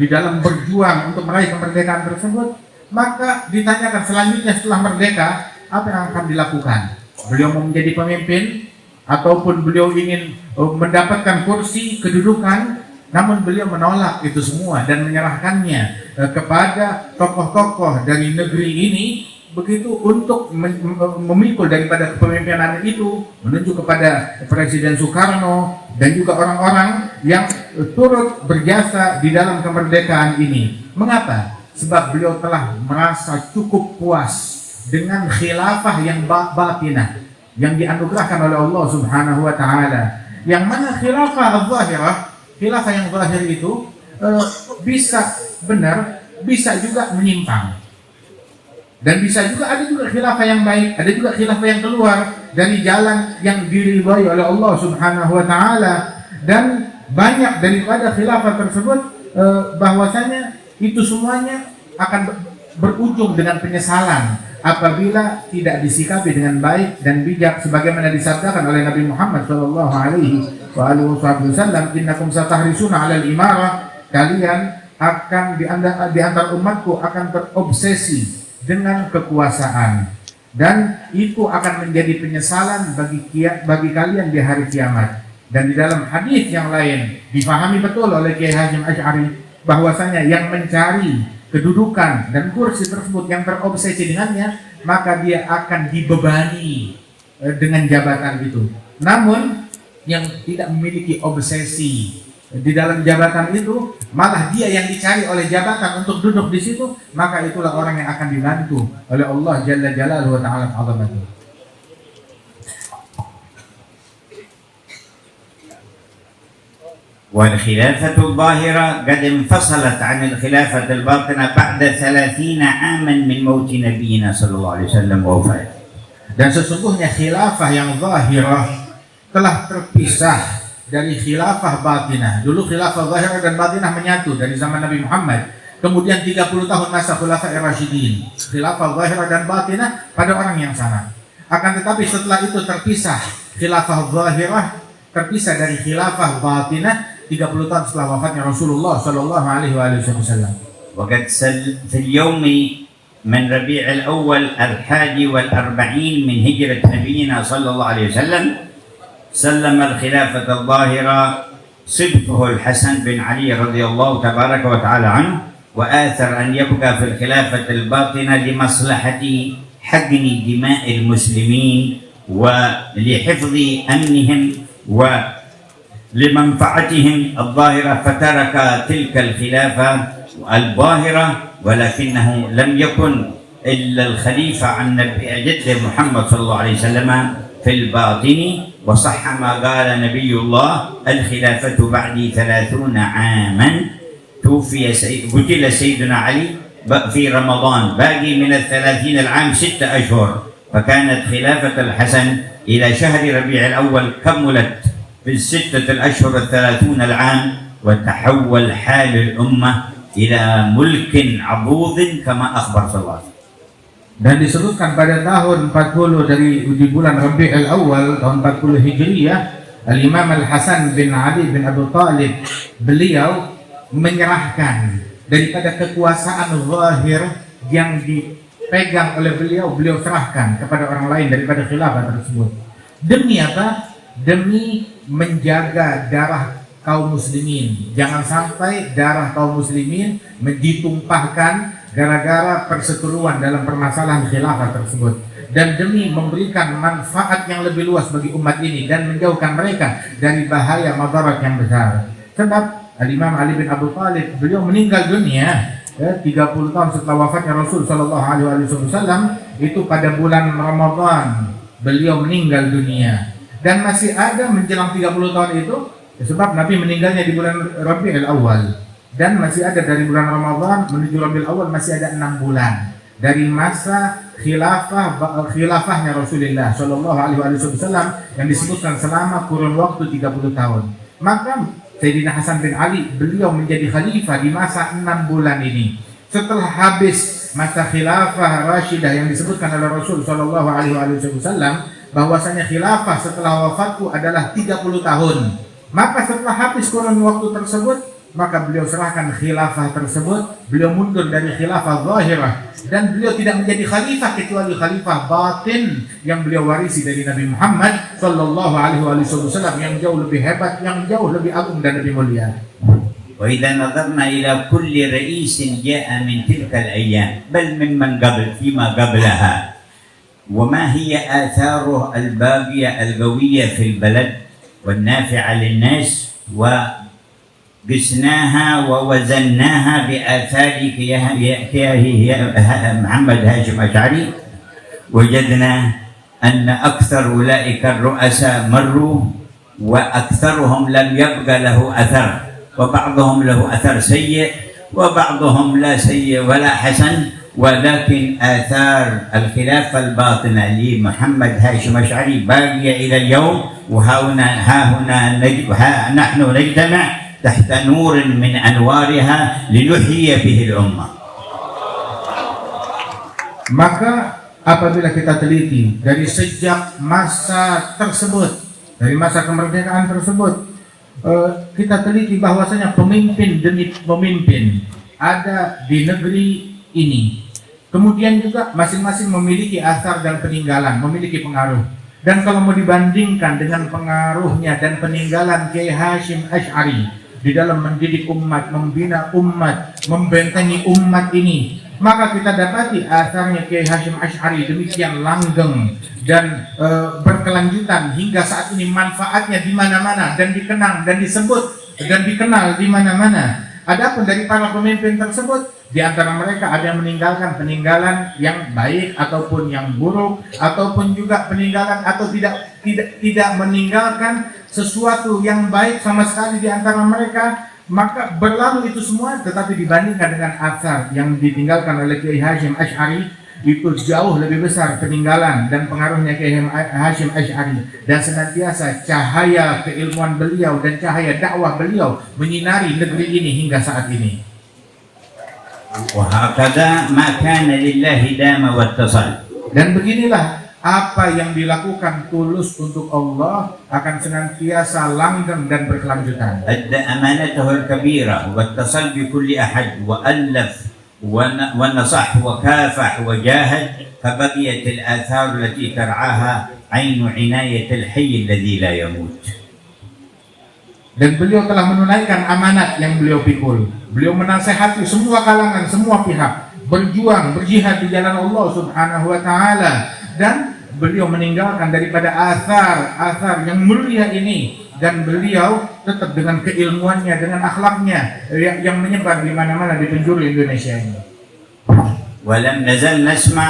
di dalam berjuang untuk meraih kemerdekaan tersebut, maka ditanyakan selanjutnya setelah merdeka apa yang akan dilakukan. Beliau mau menjadi pemimpin ataupun beliau ingin mendapatkan kursi kedudukan, namun beliau menolak itu semua dan menyerahkannya kepada tokoh-tokoh dari negeri ini, begitu untuk memikul daripada kepemimpinan itu menuju kepada Presiden Soekarno dan juga orang-orang yang turut berjasa di dalam kemerdekaan ini. Mengapa? Sebab beliau telah merasa cukup puas dengan khilafah yang batinah yang dianugerahkan oleh Allah Subhanahu wa taala. Yang mana khilafah az-zahirah, khilafah yang zahir itu bisa benar, bisa juga menyimpang. Dan bisa juga ada juga khilafah yang baik, ada juga khilafah yang keluar dari jalan yang diridhai oleh Allah Subhanahu wa taala. Dan banyak daripada khilafah tersebut bahwasanya itu semuanya akan berujung dengan penyesalan apabila tidak disikapi dengan baik dan bijak, sebagaimana disabdakan oleh Nabi Muhammad sallallahu alaihi wasallam, innakum satahrisuna 'alal imarah, kalian akan di antara umatku akan terobsesi dengan kekuasaan, dan itu akan menjadi penyesalan bagi kalian di hari kiamat. Dan di dalam hadis yang lain difahami betul oleh Kiai Hasyim Asy'ari bahwasanya yang mencari kedudukan dan kursi tersebut yang terobsesi dengannya, maka dia akan dibebani dengan jabatan itu. Namun yang tidak memiliki obsesi di dalam jabatan itu, malah dia yang dicari oleh jabatan untuk duduk di situ, maka itulah orang yang akan dibantu oleh Allah Jalla Jalaluhu wa Ta'ala azamatuh. والخلافة الظاهرة قد انفصلت عن الخلافة الباطنة بعد 30 عاما من موت نبينا صلى الله عليه وسلم ووفاته. Dan sesungguhnya khilafah yang zahirah telah terpisah dari khilafah batinah. Dulu khilafah zahirah dan batinah menyatu dari zaman Nabi Muhammad. Kemudian 30 tahun masa khulafah Rasyidin. Khilafah zahirah dan batinah pada orang yang sama. Akan tetapi setelah itu terpisah, khilafah zahirah terpisah dari khilafah batinah 30 tahun setelah wafatnya Rasulullah sallallahu alaihi wasallam. وقد في اليوم من ربيع الأول 41 من هجرة نبينا صلى الله عليه وسلم سلم الخلافة الظاهرة صبته الحسن بن علي رضي الله تبارك وتعالى عنه، وآثر أن يبقى في الخلافة الباطنة لمصلحة حقن دماء المسلمين ولحفظ أمنهم ولمنفعتهم الظاهرة، فترك تلك الخلافة الظاهرة، ولكنه لم يكن إلا الخليفة عن جد محمد صلى الله عليه وسلم في الباطن. وصح ما قال نبي الله: الخلافة بعدي 30 عاما. توفي قتل سيدنا علي في رمضان، باقي من 30 العام 6 أشهر، فكانت خلافة الحسن إلى شهر ربيع الأول كملت في 6 الأشهر 30 العام، وتحول حال الأمة إلى ملك عبوض كما أخبر صلى الله عليه وسلم. Dan disebutkan pada tahun 40 di bulan Rabi'ul Awal tahun 40 Hijriyah, Al-Imam Al-Hasan bin Ali bin Abu Talib, beliau menyerahkan daripada kekuasaan zahir yang dipegang oleh beliau serahkan kepada orang lain daripada khilafah tersebut. Demi apa? Demi menjaga darah kaum muslimin. Jangan sampai darah kaum muslimin ditumpahkan gara-gara perseteruan dalam permasalahan khilafah tersebut, dan demi memberikan manfaat yang lebih luas bagi umat ini dan menjauhkan mereka dari bahaya madarat yang besar. Sebab Al-Imam Ali bin Abu Talib, beliau meninggal dunia 30 tahun setelah wafatnya Rasul sallallahu alaihi wasallam, itu pada bulan Ramadan beliau meninggal dunia, dan masih ada menjelang 30 tahun itu, sebab Nabi meninggalnya di bulan Rabiul Awal. Dan masih ada dari bulan Ramadan menuju Rabiul Awal, masih ada 6 bulan dari masa khilafahnya Rasulullah Shallallahu Alaihi Wasallam yang disebutkan selama kurun waktu 30 tahun. Maka Sayyidina Hasan bin Ali, beliau menjadi khalifah di masa 6 bulan ini. Setelah habis masa khilafah Rashidah yang disebutkan oleh Rasul Shallallahu Alaihi Wasallam, bahwasanya khilafah setelah wafatku adalah 30 tahun. Maka setelah habis kurun waktu tersebut, maka beliau serahkan khilafah tersebut, beliau mundur dari khilafah zahirah, dan beliau tidak menjadi khalifah kecuali khalifah batin yang beliau warisi dari Nabi Muhammad sallallahu alaihi wasallam, yang jauh lebih hebat, yang jauh lebih agung dan lebih mulia. وإذا نظرنا إلى كل رئيس جاء من تلك الأيام بل ممن قبل فيما قبلها، وما هي آثاره الباقية القوية في البلد والنافعة للناس، قسناها ووزناها بآثار محمد هاشم أشعري، وجدنا أن أكثر أولئك الرؤساء مروا وأكثرهم لم يبقى له أثر، وبعضهم له أثر سيء وبعضهم لا سيء ولا حسن، ولكن آثار الخلافة الباطنة لمحمد هاشم أشعري باقية إلى اليوم، نحن نجتمع تحت نور من أنوارها لنحيي به الأمة. Maka apabila kita teliti dari sejak masa tersebut, dari masa kemerdekaan tersebut, kita teliti bahwasanya pemimpin demi pemimpin ada di negeri ini. Kemudian juga masing-masing memiliki asar dan peninggalan, memiliki pengaruh. Dan kalau mau dibandingkan dengan pengaruhnya dan peninggalan Kiai Hashim Asy'ari di dalam mendidik umat, membina umat, membentengi umat ini. Maka kita dapati asarnya Kiai Hasyim Asy'ari demikian langgeng dan berkelanjutan hingga saat ini, manfaatnya di mana-mana dan dikenang dan disebut dan dikenal di mana-mana. Adapun dari para pemimpin tersebut, di antara mereka ada yang meninggalkan peninggalan yang baik ataupun yang buruk, ataupun juga peninggalan atau tidak meninggalkan sesuatu yang baik sama sekali di antara mereka. Maka berlalu itu semua, tetapi dibandingkan dengan athar yang ditinggalkan oleh Kiai Hasyim Asy'ari, itu jauh lebih besar peninggalan dan pengaruhnya Kiai Hasyim Asy'ari, dan senantiasa cahaya keilmuan beliau dan cahaya dakwah beliau menyinari negeri ini hingga saat ini. وهكذا ما كان لله دام واتصل. Dan beginilah apa yang dilakukan tulus untuk Allah akan senantiasa langgeng dan berkelanjutan. أدى أمانته الكبيرة واتصل بكل أحد وألف ونصح وكافح وجاهد، فبقيت الآثار التي ترعاها عين عناية الحي الذي لا يموت. Dan beliau telah menunaikan amanat yang beliau pikul. Beliau menasehati semua kalangan, semua pihak, berjuang, berjihad di jalan Allah Subhanahu wa taala, dan beliau meninggalkan daripada athar yang mulia ini, dan beliau tetap dengan keilmuannya, dengan akhlaknya yang menyebar di mana-mana di penjuru Indonesia ini. ولم نزل نسمع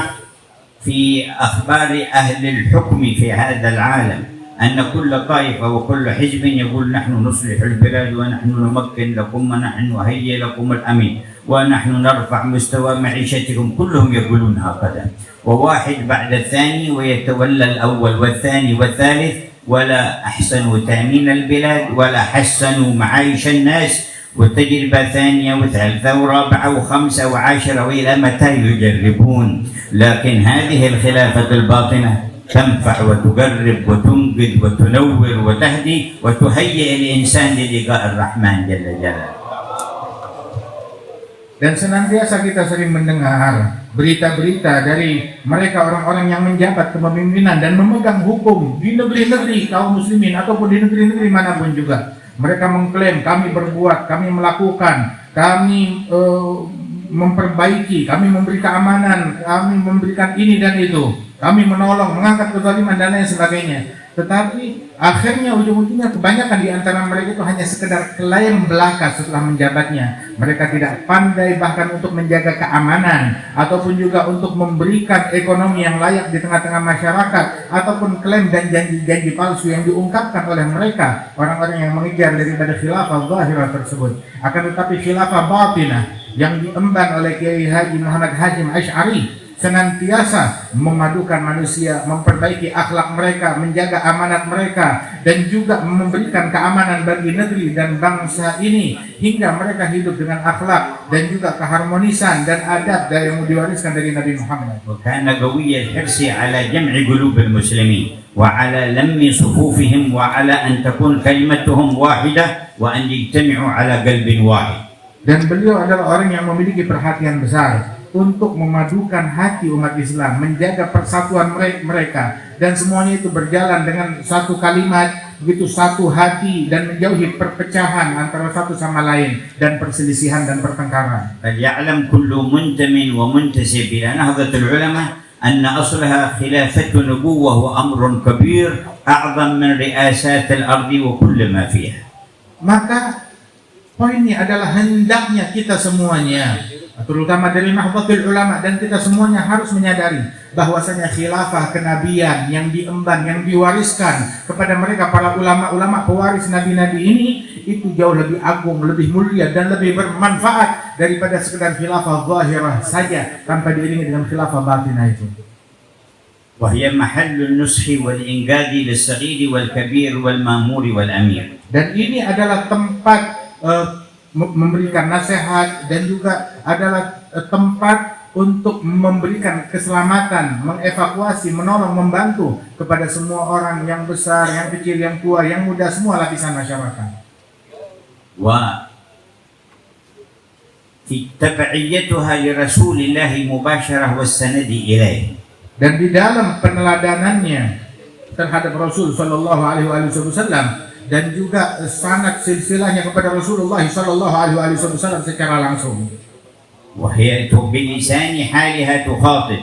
في أخبار أهل الحكم في هذا العالم أن كل طائفة وكل حزب يقول نحن نصلح البلاد ونحن نمكن لكم ونحن نهيئ لكم الأمن ونحن نرفع مستوى معيشتكم. كلهم يقولون هكذا، وواحد بعد الثاني ويتولى الأول والثاني والثالث، ولا أحسنوا تأمين البلاد ولا حسنوا معايش الناس، والتجربة ثانية وثالثة ورابعة وخمسة وعاشرة، وإلى متى يجربون؟ لكن هذه الخلافة الباطنة تنفع وتقرب وتنقذ وتنور وتهدي وتهيئ الإنسان للقاء الرحمن جل جلاله. Dan senantiasa kita sering mendengar berita-berita dari mereka orang-orang yang menjabat kepemimpinan dan memegang hukum di negeri-negeri kaum muslimin ataupun di negeri-negeri manapun juga. Mereka mengklaim kami berbuat, kami melakukan, kami memperbaiki, kami memberi keamanan, kami memberikan ini dan itu, kami menolong, mengangkat kezaliman dan lain sebagainya. Tetapi akhirnya ujung-ujungnya kebanyakan di antara mereka itu hanya sekedar klaim belaka setelah menjabatnya. Mereka tidak pandai bahkan untuk menjaga keamanan ataupun juga untuk memberikan ekonomi yang layak di tengah-tengah masyarakat, ataupun klaim dan janji-janji palsu yang diungkapkan oleh mereka, orang-orang yang mengejar daripada khilafah zahirah tersebut. Akan tetapi khilafah batinah yang diemban oleh Kiai Haji Muhammad Hasyim Asy'ari senantiasa memadukan manusia, memperbaiki akhlak mereka, menjaga amanat mereka, dan juga memberikan keamanan bagi negeri dan bangsa ini hingga mereka hidup dengan akhlak dan juga keharmonisan dan adab yang diwariskan dari Nabi Muhammad. وكان قوي الحرص على جمع قلوب المسلمين وعلى لم صفوفهم وعلى أن تكون كلمتهم واحدة وأن يجتمعوا على قلب واحد. Dan beliau adalah orang yang memiliki perhatian besar untuk memadukan hati umat Islam, menjaga persatuan mereka, dan semuanya itu berjalan dengan satu kalimat, begitu satu hati, dan menjauhi perpecahan antara satu sama lain dan perselisihan dan pertengkaran. فليعلم كل منتم ومنتسب إلى نهضة العلماء أن أصلها خلافة نبوة وأمر كبير أعظم من رئاسات الأرض وكل ما فيها. Maka poinnya adalah hendaknya kita semuanya, terutama dari Nahdlatul Ulama, dan kita semuanya harus menyadari bahwasanya khilafah kenabian yang diemban, yang diwariskan kepada mereka para ulama-ulama pewaris nabi-nabi ini, itu jauh lebih agung, lebih mulia, dan lebih bermanfaat daripada sekedar khilafah zahirah saja tanpa diiringi dengan khilafah batinah itu. وهي محل النصح والإنقاذ للصغير والكبير والمأمور والأمير. Dan ini adalah tempat memberikan nasihat, dan juga adalah tempat untuk memberikan keselamatan, mengevakuasi, menolong, membantu kepada semua orang, yang besar, yang kecil, yang tua, yang muda, semua lapisan masyarakat. وفي تبعيتها لرسول الله مباشرة والسند إليه. Dan di dalam peneladanannya terhadap Rasul Shallallahu Alaihi Wasallam dan juga sanad silsilahnya kepada Rasulullah sallallahu alaihi wasallam secara langsung. وهي بلسان حالها تخاطب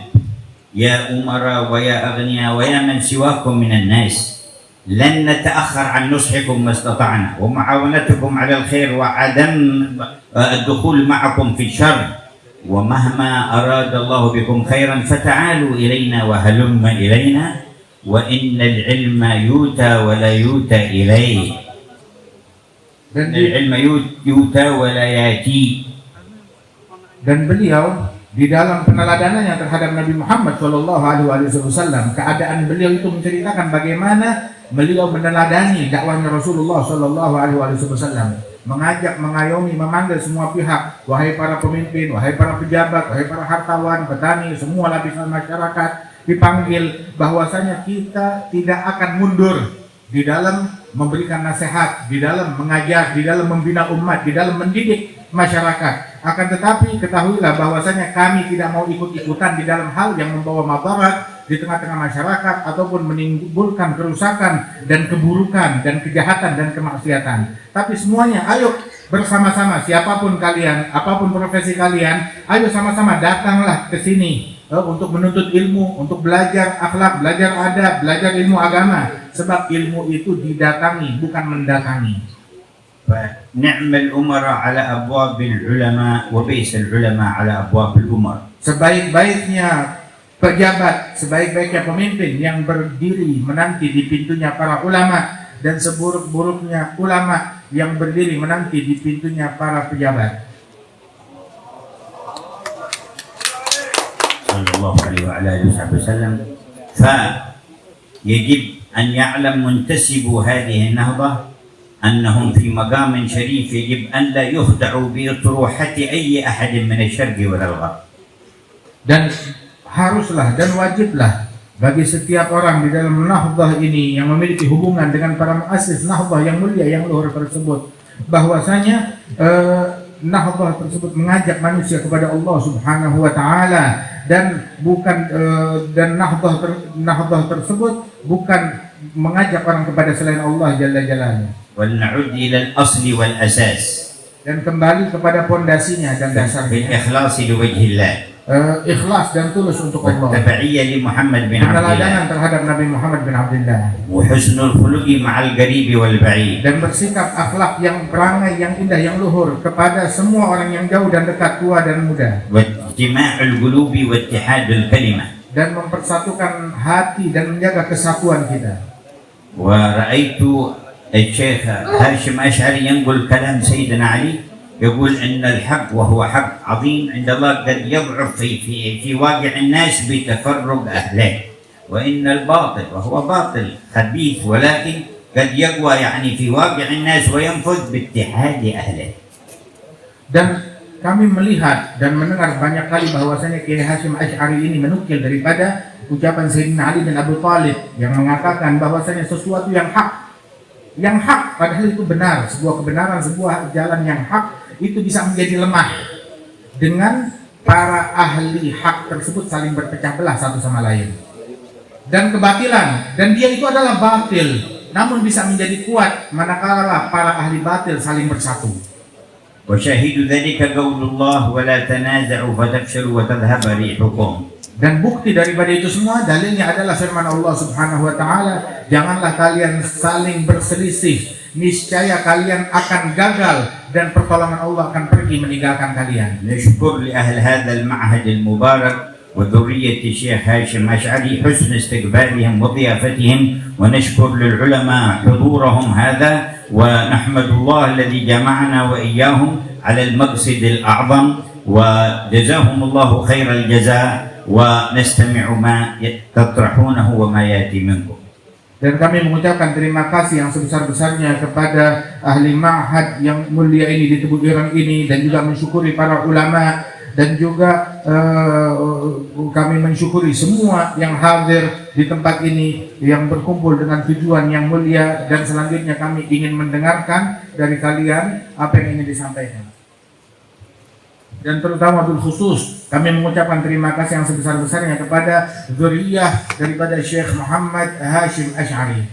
يا أمراء ويا أغنياء ويا من سواكم من الناس لن نتأخر عن نصحكم ما استطعنا ومعاونتكم على الخير وعدم الدخول معكم في الشر ومهما أراد الله بكم خيرا فتعالوا إلينا وهلم إلينا وإن العلم يؤتى ولا يؤتى إليه إن العلم يؤتى ولا يأتي. Dan beliau di dalam peneladanannya terhadap Nabi Muhammad Shallallahu Alaihi Wasallam, keadaan beliau itu menceritakan bagaimana beliau meneladani dakwahnya Rasulullah Shallallahu Alaihi Wasallam, mengajak, mengayomi, memanggil semua pihak, wahai para pemimpin, wahai para pejabat, wahai para hartawan, petani, semua lapisan masyarakat dipanggil bahwasanya kita tidak akan mundur di dalam memberikan nasihat, di dalam mengajar, di dalam membina umat, di dalam mendidik masyarakat. Akan tetapi ketahuilah bahwasanya kami tidak mau ikut-ikutan di dalam hal yang membawa madarat di tengah-tengah masyarakat ataupun menimbulkan kerusakan dan keburukan dan kejahatan dan kemaksiatan. Tapi semuanya ayo bersama-sama, siapapun kalian, apapun profesi kalian, ayo sama-sama datanglah ke sini untuk menuntut ilmu, untuk belajar akhlak, belajar adab, belajar ilmu agama. Sebab ilmu itu didatangi, bukan mendatangi. فنعم الأمراء على أبواب العلماء وبئس العلماء على أبواب الأمراء. Sebaik-baiknya pejabat, sebaik-baiknya pemimpin yang berdiri menanti di pintunya para ulama, dan seburuk-buruknya ulama yang berdiri menanti di pintunya para pejabat. Sallallahu alaihi wa alihi wasallam. فيجب أن يعلم منتسب هذه النهضة أنهم في مقام شريف يجب أن لا يخدعوا بأطروحة أي أحد من الشرق ولا الغرب. Dan haruslah dan wajiblah bagi setiap orang di dalam Nahdah ini yang memiliki hubungan dengan para muassis Nahdah yang mulia yang luhur tersebut, bahwasanya Nahdah tersebut mengajak manusia kepada Allah Subhanahu wa taala, dan bukan dan Nahdah tersebut bukan mengajak orang kepada selain Allah Jalla Jalaluhu. ولنعد إلى الأصل والأساس. Dan kembali kepada pondasinya dan dasarnya. بالإخلاص لوجه الله. Ikhlas dan tulus untuk Allah. والتبعية لمحمد بن عبد الله. Peneladanan terhadap Nabi Muhammad bin Abdullah. وحسن الخلق مع القريب والبعيد. Dan bersikap akhlak yang perangai yang indah yang luhur kepada semua orang yang jauh dan dekat, tua dan muda. واجتماع القلوب واتحاد الكلمة. Dan mempersatukan hati dan menjaga kesatuan kita. ورأيت الشيخ هاشم أشعري ينقل كلام سيدنا علي يقول إن الحق وهو حق عظيم عند الله قد يضعف في واقع الناس بتفرق أهله، وإن الباطل وهو باطل خبيث ولكن قد يقوى يعني في واقع الناس وينفذ باتحاد أهله. Dan kami melihat dan mendengar banyak kali bahwasanya Kiai Hashim Asy'ari ini menukil daripada ucapan Sayyidina Ali bin Abi Thalib yang mengatakan bahwasanya sesuatu yang hak padahal itu benar, sebuah kebenaran, sebuah jalan yang hak itu bisa menjadi lemah dengan para ahli hak tersebut saling berpecah belah satu sama lain, dan kebatilan, dan dia itu adalah batil namun bisa menjadi kuat manakala para ahli batil saling bersatu. وشاهد ذلك قول الله ولا تنازعوا فتفشلوا وتذهب ريحكم. Dan bukti daripada itu semua dalilnya adalah firman Allah Subhanahu wa taala, janganlah kalian saling berselisih, niscaya kalian akan gagal dan pertolongan Allah akan pergi meninggalkan kalian. نشكر لأهل هذا المعهد المبارك وذرية الشيخ هاشم أشعري حسن استقبالهم وضيافتهم، ونشكر للعلماء حضورهم هذا، ونحمد الله الذي جمعنا وإياهم على المقصد الأعظم، وجزاهم الله خير الجزاء، ونستمع ما تطرحونه وما يأتي منكم. Dan kami mengucapkan terima kasih yang sebesar-besarnya kepada ahli ma'had yang mulia ini di Tebu Ireng ini, dan juga mensyukuri para ulama, dan juga kami mensyukuri semua yang hadir di tempat ini yang berkumpul dengan tujuan yang mulia, dan selanjutnya kami ingin mendengarkan dari kalian apa yang ingin disampaikan. Dan terutama bil khusus kami mengucapkan terima kasih yang sebesar-besarnya kepada zuriyah daripada Syekh Muhammad Hashim Asy'ari.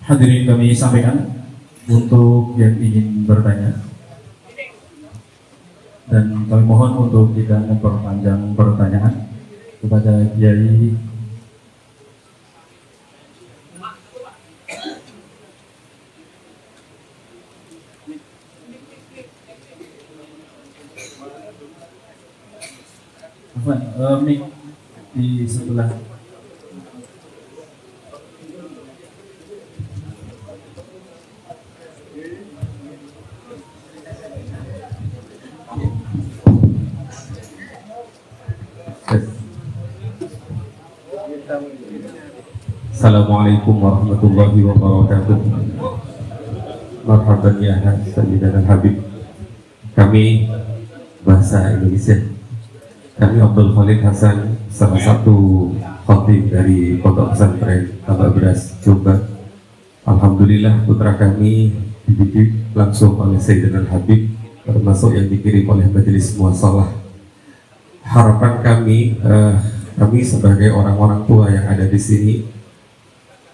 Hadirin kami sampaikan untuk yang ingin bertanya, dan kami mohon untuk tidak memperpanjang pertanyaan kepada Kiai. Mic di sebelah. Assalamualaikum warahmatullahi wabarakatuh. Marhaban ya Sayyidina Habib. Kami bahasa Indonesia. Kami Abdul Khalid Hasan, salah satu khatib dari Pondok Pesantren Tambak Beras, Jombang. Alhamdulillah putra kami dididik langsung oleh Sayyidina Habib, termasuk yang dikirim oleh Majelis Muasalah. Harapan kami, kami sebagai orang-orang tua yang ada di sini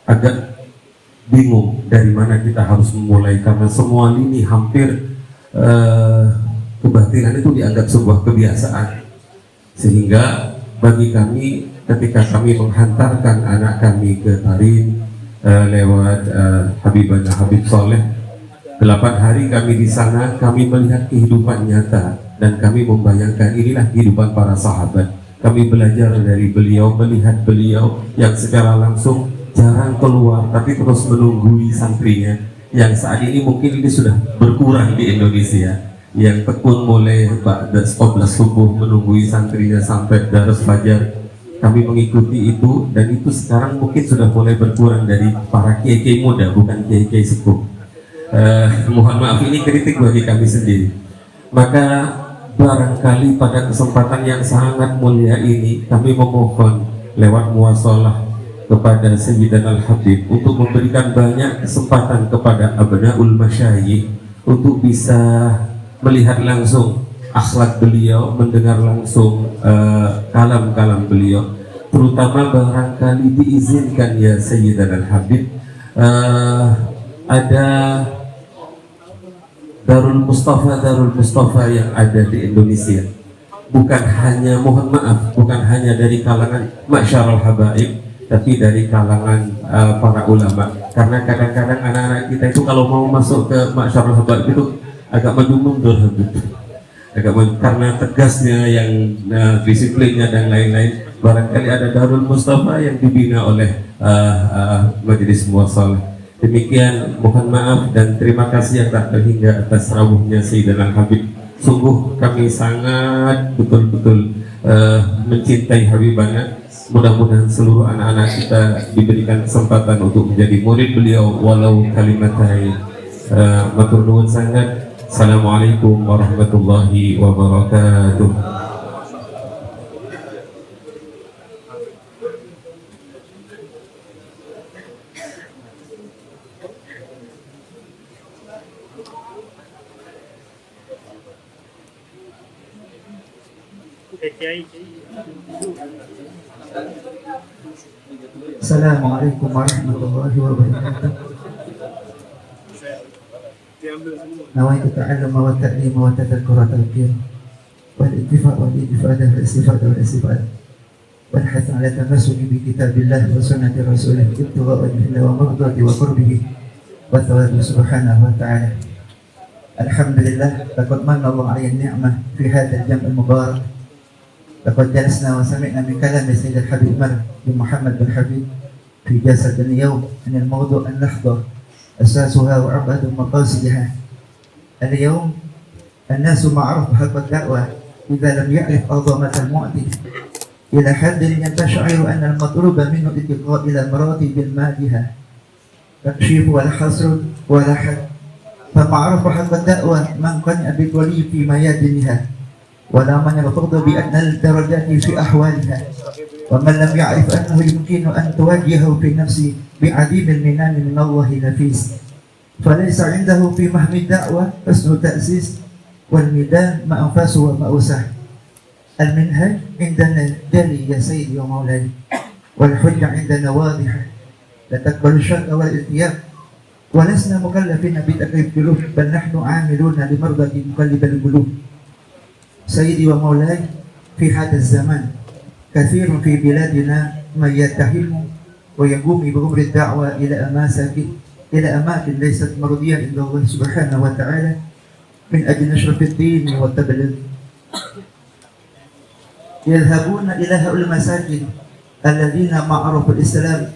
agak bingung dari mana kita harus memulai, karena semua lini hampir kebatilan itu dianggap sebuah kebiasaan, sehingga bagi kami ketika kami menghantarkan anak kami ke Tarin lewat Habibana Habib Soleh, 8 hari kami di sana, kami melihat kehidupan nyata dan kami membayangkan inilah kehidupan para sahabat. Kami belajar dari beliau, melihat beliau yang secara langsung jarang keluar tapi terus menunggui santrinya, yang saat ini mungkin ini sudah berkurang di Indonesia, yang tekun mulai 11 subuh menunggui santrinya sampai darus fajar. Kami mengikuti itu, dan itu sekarang mungkin sudah mulai berkurang dari para kiai-kiai muda, bukan kiai-kiai sepuh. Mohon maaf, ini kritik bagi kami sendiri. Maka barangkali pada kesempatan yang sangat mulia ini kami memohon lewat muasalah kepada Sayyidina Al-Habib untuk memberikan banyak kesempatan kepada abnaul masyayikh untuk bisa melihat langsung akhlak beliau, mendengar langsung kalam-kalam beliau, terutama barangkali diizinkan ya Sayyidina Al-Habib ada Darul Mustafa yang ada di Indonesia, bukan hanya, mohon maaf, bukan hanya dari kalangan masyarul habaib, tapi dari kalangan para ulama. Karena kadang-kadang anak-anak kita itu kalau mau masuk ke masyarul habaib itu agak maju mundur, karena tegasnya yang disiplinnya dan lain-lain. Barangkali ada Darul Mustafa yang dibina oleh Majelis Muasalah. Demikian, mohon maaf dan terima kasih yang tak terhingga atas rawuhnya Sayyidina Habib. Sungguh kami sangat betul-betul mencintai Habibana. Mudah-mudahan seluruh anak-anak kita diberikan kesempatan untuk menjadi murid beliau walau kalimatai. Matur nuwun sangat. Assalamualaikum warahmatullahi wabarakatuh. Assalamualaikum warahmatullahi wabarakatuh. Nawaitu ta'alluma wa ta'lima wa tadhakkura tadhkir wal intifada wal istifada wal istifada wal hath ala tamassuki bi kitabillah wa sunnati rasulih ibtigha'a wajhihi wa mardati wa qurbihi wa thawabi subhanahu wa ta'ala. Alhamdulillah, laqad manna Allah 'ala an-ni'mah fi hadha al-jam' al-mubarak. لقد جلسنا وسمعنا من كلام سيد الحبيب عمر بن محمد بن حبيب في جلسة اليوم عن الموضوع اللحظة أساسها وأبعد مقاصدها. اليوم الناس معروف حق الدعوة إذا لم يعرف عظمة المعطي إلى حد يستشعر أن المطلوب منه الاتقاء إلى مراتب المادها تكشيف ولا حصر ولا حد. فمعروف حق الدعوة من قنع بالولي في ميادنها ولا من يرتضى بأدنى الدرجات في أحوالها، ومن لم يعرف أنه يمكن أن تواجهه في نفسه بعديم المنان من الله نفيس، فليس عنده في مهم الدعوة حسن تأسيس والميدان ما أنفاسه ومأوسه. المنهج عندنا جلي يا سيدي ومولاي، والحجة عندنا واضحة، لا تقبل الشك والالتياب ولسنا مكلفين بتكليف القلوب بل نحن عاملون لمرضى مقلب القلوب. سيدي ومولاي، في هذا الزمان كثير في بلادنا من يتهم ويقوم بأمر الدعوة إلى أماكن ليست مرضية عند الله سبحانه وتعالى من أجل نشر الدين والتبليغ. يذهبون إلى هؤلاء المساجد الذين ما عرفوا الإسلام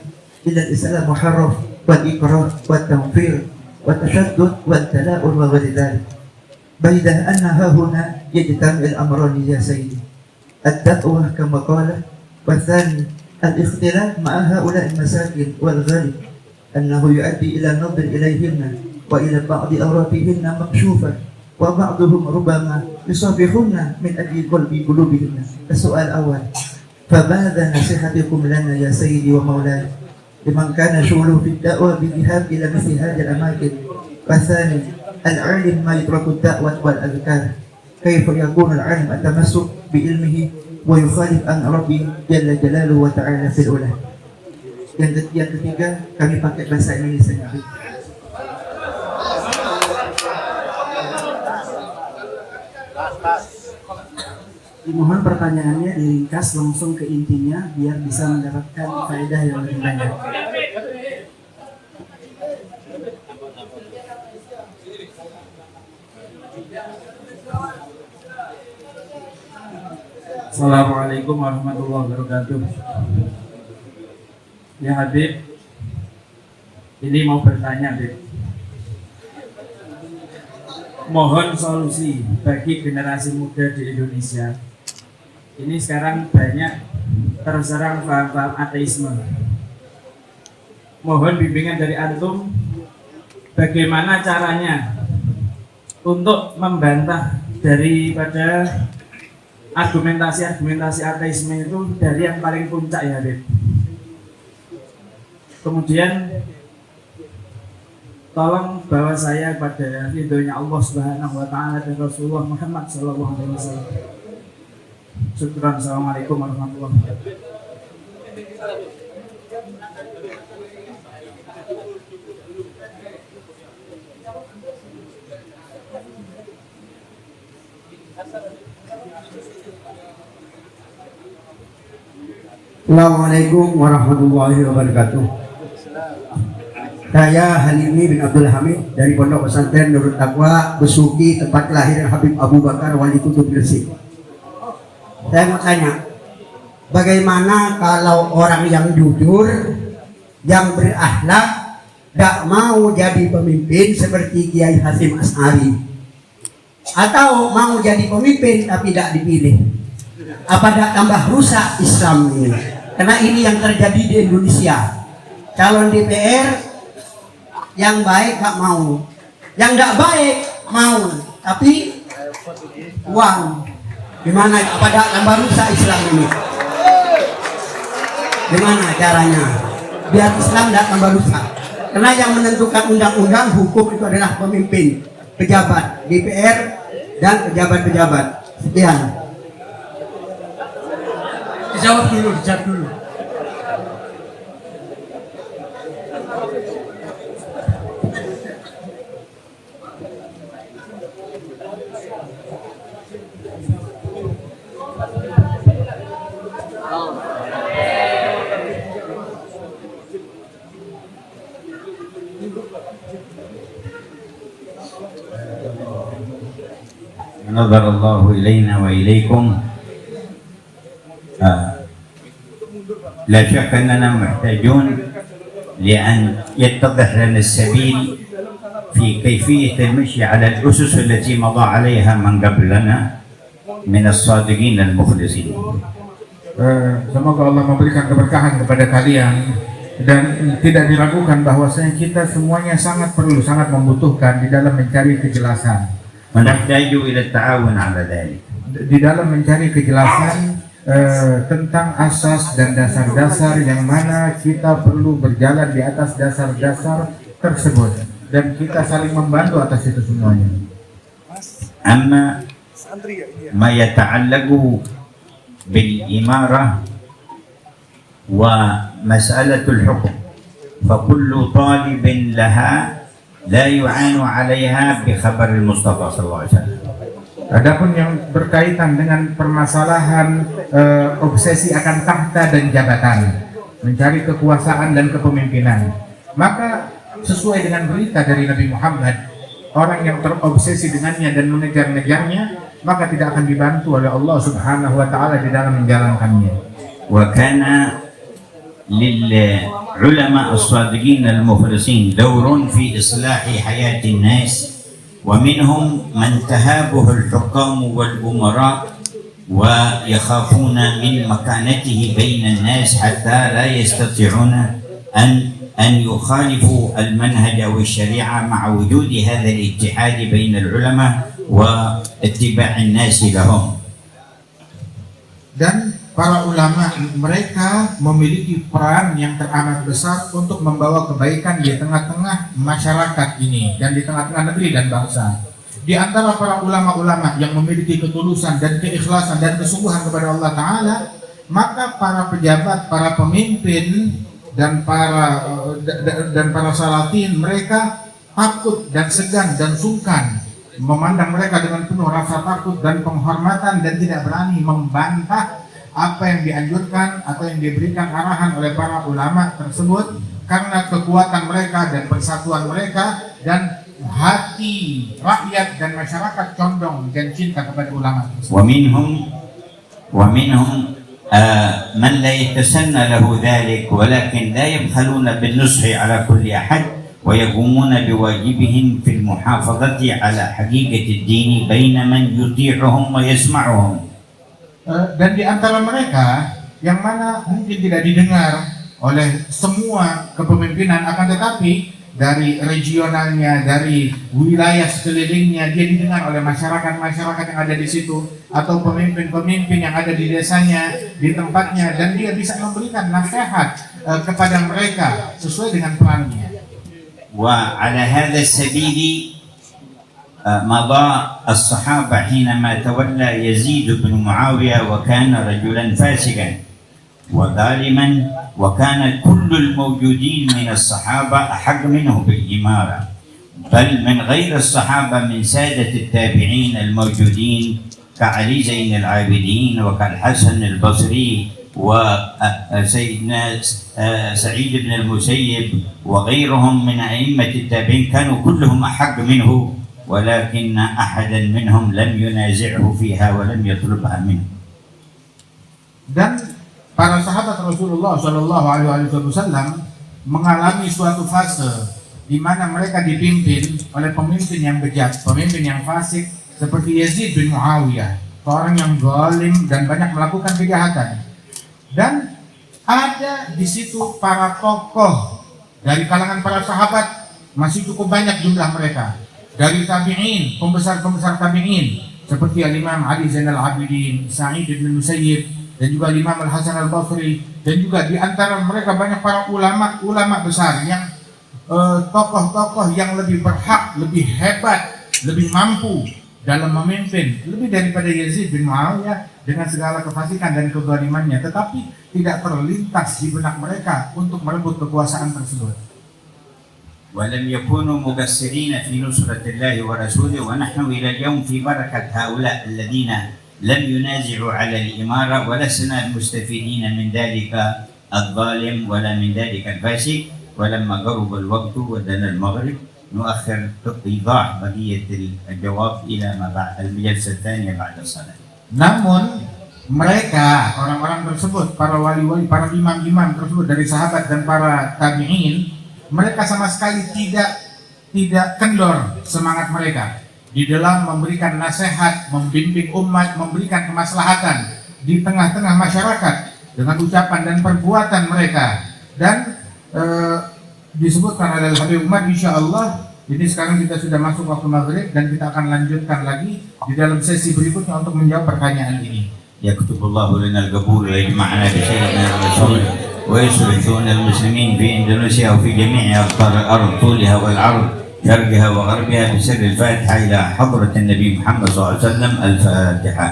إلا الإسلام محرف والإكراه والتنفير والتشدد والتلاؤم وغير ذلك، بيد أن هنا يجتمع الأمران يا سيدي، الدعوة كما قال، والثاني الاختلاف مع هؤلاء المساجد، والغالب أنه يؤدي إلى النظر إليهن وإلى بعض أوراقهن مكشوفة، وبعضهم ربما يصافحون من أجل قلوبهن. السؤال الأول، فماذا نصيحتكم لنا يا سيدي ومولاي لمن كان شغله في الدعوة بالذهاب إلى مثل هذه الأماكن؟ والثاني، العالم ما يترك الدعوة والأذكار، كيف يكون العالم التمسك بعلمه ويخالف أمر ربي جل جلاله وتعالى في الأولى؟ Yang ketiga, kami pakai bahasa Indonesia. Dimohon pertanyaannya diringkas langsung ke intinya biar bisa mendapatkan faedah yang lebih banyak. Assalamualaikum warahmatullahi wabarakatuh. Ya Habib, ini mau bertanya Habib. Mohon solusi bagi generasi muda di Indonesia. Ini sekarang banyak terserang paham-paham ateisme. Mohon bimbingan dari antum, bagaimana caranya untuk membantah daripada argumentasi ateisme itu dari yang paling puncak ya Habib. Kemudian tolong bawa saya pada ridhonya Allah Subhanahu wa taala dan Rasulullah Muhammad sallallahu alaihi wasallam. Syukran. Assalamualaikum warahmatullahi wabarakatuh. Assalamualaikum warahmatullahi wabarakatuh. Saya Halimi bin Abdul Hamid dari Pondok Pesantren Nurul Taqwa, Besuki, tempat kelahiran Habib Abu Bakar Wali Kutub Gresik. Saya mau tanya, bagaimana kalau orang yang jujur, yang berakhlak, gak mau jadi pemimpin seperti Kiai Hasyim Asy'ari, atau mau jadi pemimpin tapi tidak dipilih? Apa tidak tambah rusak Islam ini? Karena ini yang terjadi di Indonesia. Calon DPR yang baik gak mau, yang gak baik mau, tapi uang. Gimana? Apa tidak tambah rusak Islam ini? Gimana caranya biar Islam tidak tambah rusak? Karena yang menentukan undang-undang hukum itu adalah pemimpin, pejabat DPR dan pejabat-pejabat. Sekian. Dijawab dulu. نظر الله إلينا وإليكم. لا شك أننا محتاجون لأن يتضح لنا السبيل في كيفية المشي على الأسس التي مضى عليها من قبلنا من الصادقين المخلصين. Semoga Allah memberikan keberkahan kepada kalian dan tidak diragukan bahwasanya kita semuanya sangat perlu, sangat membutuhkan di dalam mencari kejelasan. ونحتاج إلى التعاون على ذلك. Di dalam mencari kejelasan tentang asas dan dasar-dasar yang mana kita perlu berjalan di atas dasar-dasar tersebut dan kita saling membantu atas itu semuanya. أما ما يتعلق بالإمارة ومسألة الحكم فكل طالب لها لا يعان عليها بخبر المصطفى صلى الله عليه وسلم. Adapun yang berkaitan dengan permasalahan obsesi akan tahta dan jabatan, mencari kekuasaan dan kepemimpinan, maka sesuai dengan berita dari Nabi Muhammad, orang yang terobsesi dengannya dan mengejar-ngejarnya, maka tidak akan dibantu oleh Allah Subhanahu wa taala di dalam menjalankannya. وكان للعلماء الصادقين المخلصين دور في إصلاح حياة الناس، ومنهم من تهابه الحكام والأمراء ويخافون من مكانته بين الناس حتى لا يستطيعون أن يخالفوا المنهج أو الشريعة مع وجود هذا الاتحاد بين العلماء واتباع الناس لهم. Dan para ulama mereka memiliki peran yang teramat besar untuk membawa kebaikan di tengah-tengah masyarakat ini dan di tengah-tengah negeri dan bangsa. Di antara para ulama-ulama yang memiliki ketulusan dan keikhlasan dan kesungguhan kepada Allah Ta'ala, maka para pejabat, para pemimpin dan para salatin mereka takut dan segan dan sungkan, memandang mereka dengan penuh rasa takut dan penghormatan dan tidak berani membantah apa yang dianjurkan atau yang diberikan arahan oleh para ulama tersebut, karena kekuatan mereka dan persatuan mereka dan hati rakyat dan masyarakat condong dan cinta kepada ulama tersebut. ومنهم من لا يتسنى له ذلك ولكن لا يبخلون بالنصح على كل أحد ويقومون بواجبهم في المحافظة على حقيقة الدين بين من يطيعهم ويسمعهم. Dan di antara mereka yang mana mungkin tidak didengar oleh semua kepemimpinan, akan tetapi dari regionalnya, dari wilayah sekelilingnya dia didengar oleh masyarakat yang ada di situ atau pemimpin-pemimpin yang ada di desanya, di tempatnya, dan dia bisa memberikan nasihat kepada mereka sesuai dengan perannya. وعلى هذا السبيل مضى الصحابة حينما تولى يزيد بن معاوية وكان رجلا فاسقا وظالما، وكان كل الموجودين من الصحابة أحق منه بالإمارة، بل من غير الصحابة من سادة التابعين الموجودين كعلي زين العابدين وكالحسن البصري وسيدنا سعيد بن المسيب وغيرهم من أئمة التابعين كانوا كلهم أحق منه، ولكن أحدا منهم لم ينازعه فيها ولم يطلبها منه. Dan para sahabat Rasulullah Shallallahu Alaihi Wasallam mengalami suatu fase di mana mereka dipimpin oleh pemimpin yang bejat, pemimpin yang fasik seperti Yazid bin Muawiyah, seorang yang zalim dan banyak melakukan kejahatan. Dan ada di situ para tokoh dari kalangan para sahabat, masih cukup banyak jumlah mereka. Dari tabi'in, pembesar-pembesar tabi'in seperti Al-Imam Ali Zainal Abidin, Sa'id bin Musayyib, dan juga Imam Al-Hasan Al-Basri, dan juga di antara mereka banyak para ulama besar yang tokoh-tokoh yang lebih berhak, lebih hebat, lebih mampu dalam memimpin, lebih daripada Yazid bin Muawiyah dengan segala kefasikan dan kezalimannya, tetapi tidak terlintas di benak mereka untuk merebut kekuasaan tersebut. ولم يكونوا مقصرين في نصرة الله ورسوله، ونحن إلى اليوم في بركة هؤلاء الذين لم ينازعوا على الإمارة ولسنا المستفيدين من ذلك الظالم ولا من ذلك الفاسق. ولما قرب الوقت ودنا المغرب نؤخر إيضاح بقية الجواب إلى ما بعد الجلسة الثانية بعد الصلاة. Namun mereka, orang-orang tersebut, para wali-wali, para imam-imam tersebut dari sahabat dan para tabi'in, mereka sama sekali tidak kendor semangat mereka di dalam memberikan nasihat, membimbing umat, memberikan kemaslahatan di tengah-tengah masyarakat dengan ucapan dan perbuatan mereka. Dan disebutkan oleh Habib Umar, insyaallah ini sekarang kita sudah masuk waktu maghrib dan kita akan lanjutkan lagi di dalam sesi berikutnya untuk menjawab pertanyaan ini. يكتب الله لنا القبول ويجمعنا بسيدنا الرسول ويصلح شؤون المسلمين في اندونيسيا وفي جميع اقطار الارض طولها والعرض شرقها وغربها بسر الفاتحه الى حضره النبي محمد صلى الله عليه وسلم. الفاتحه.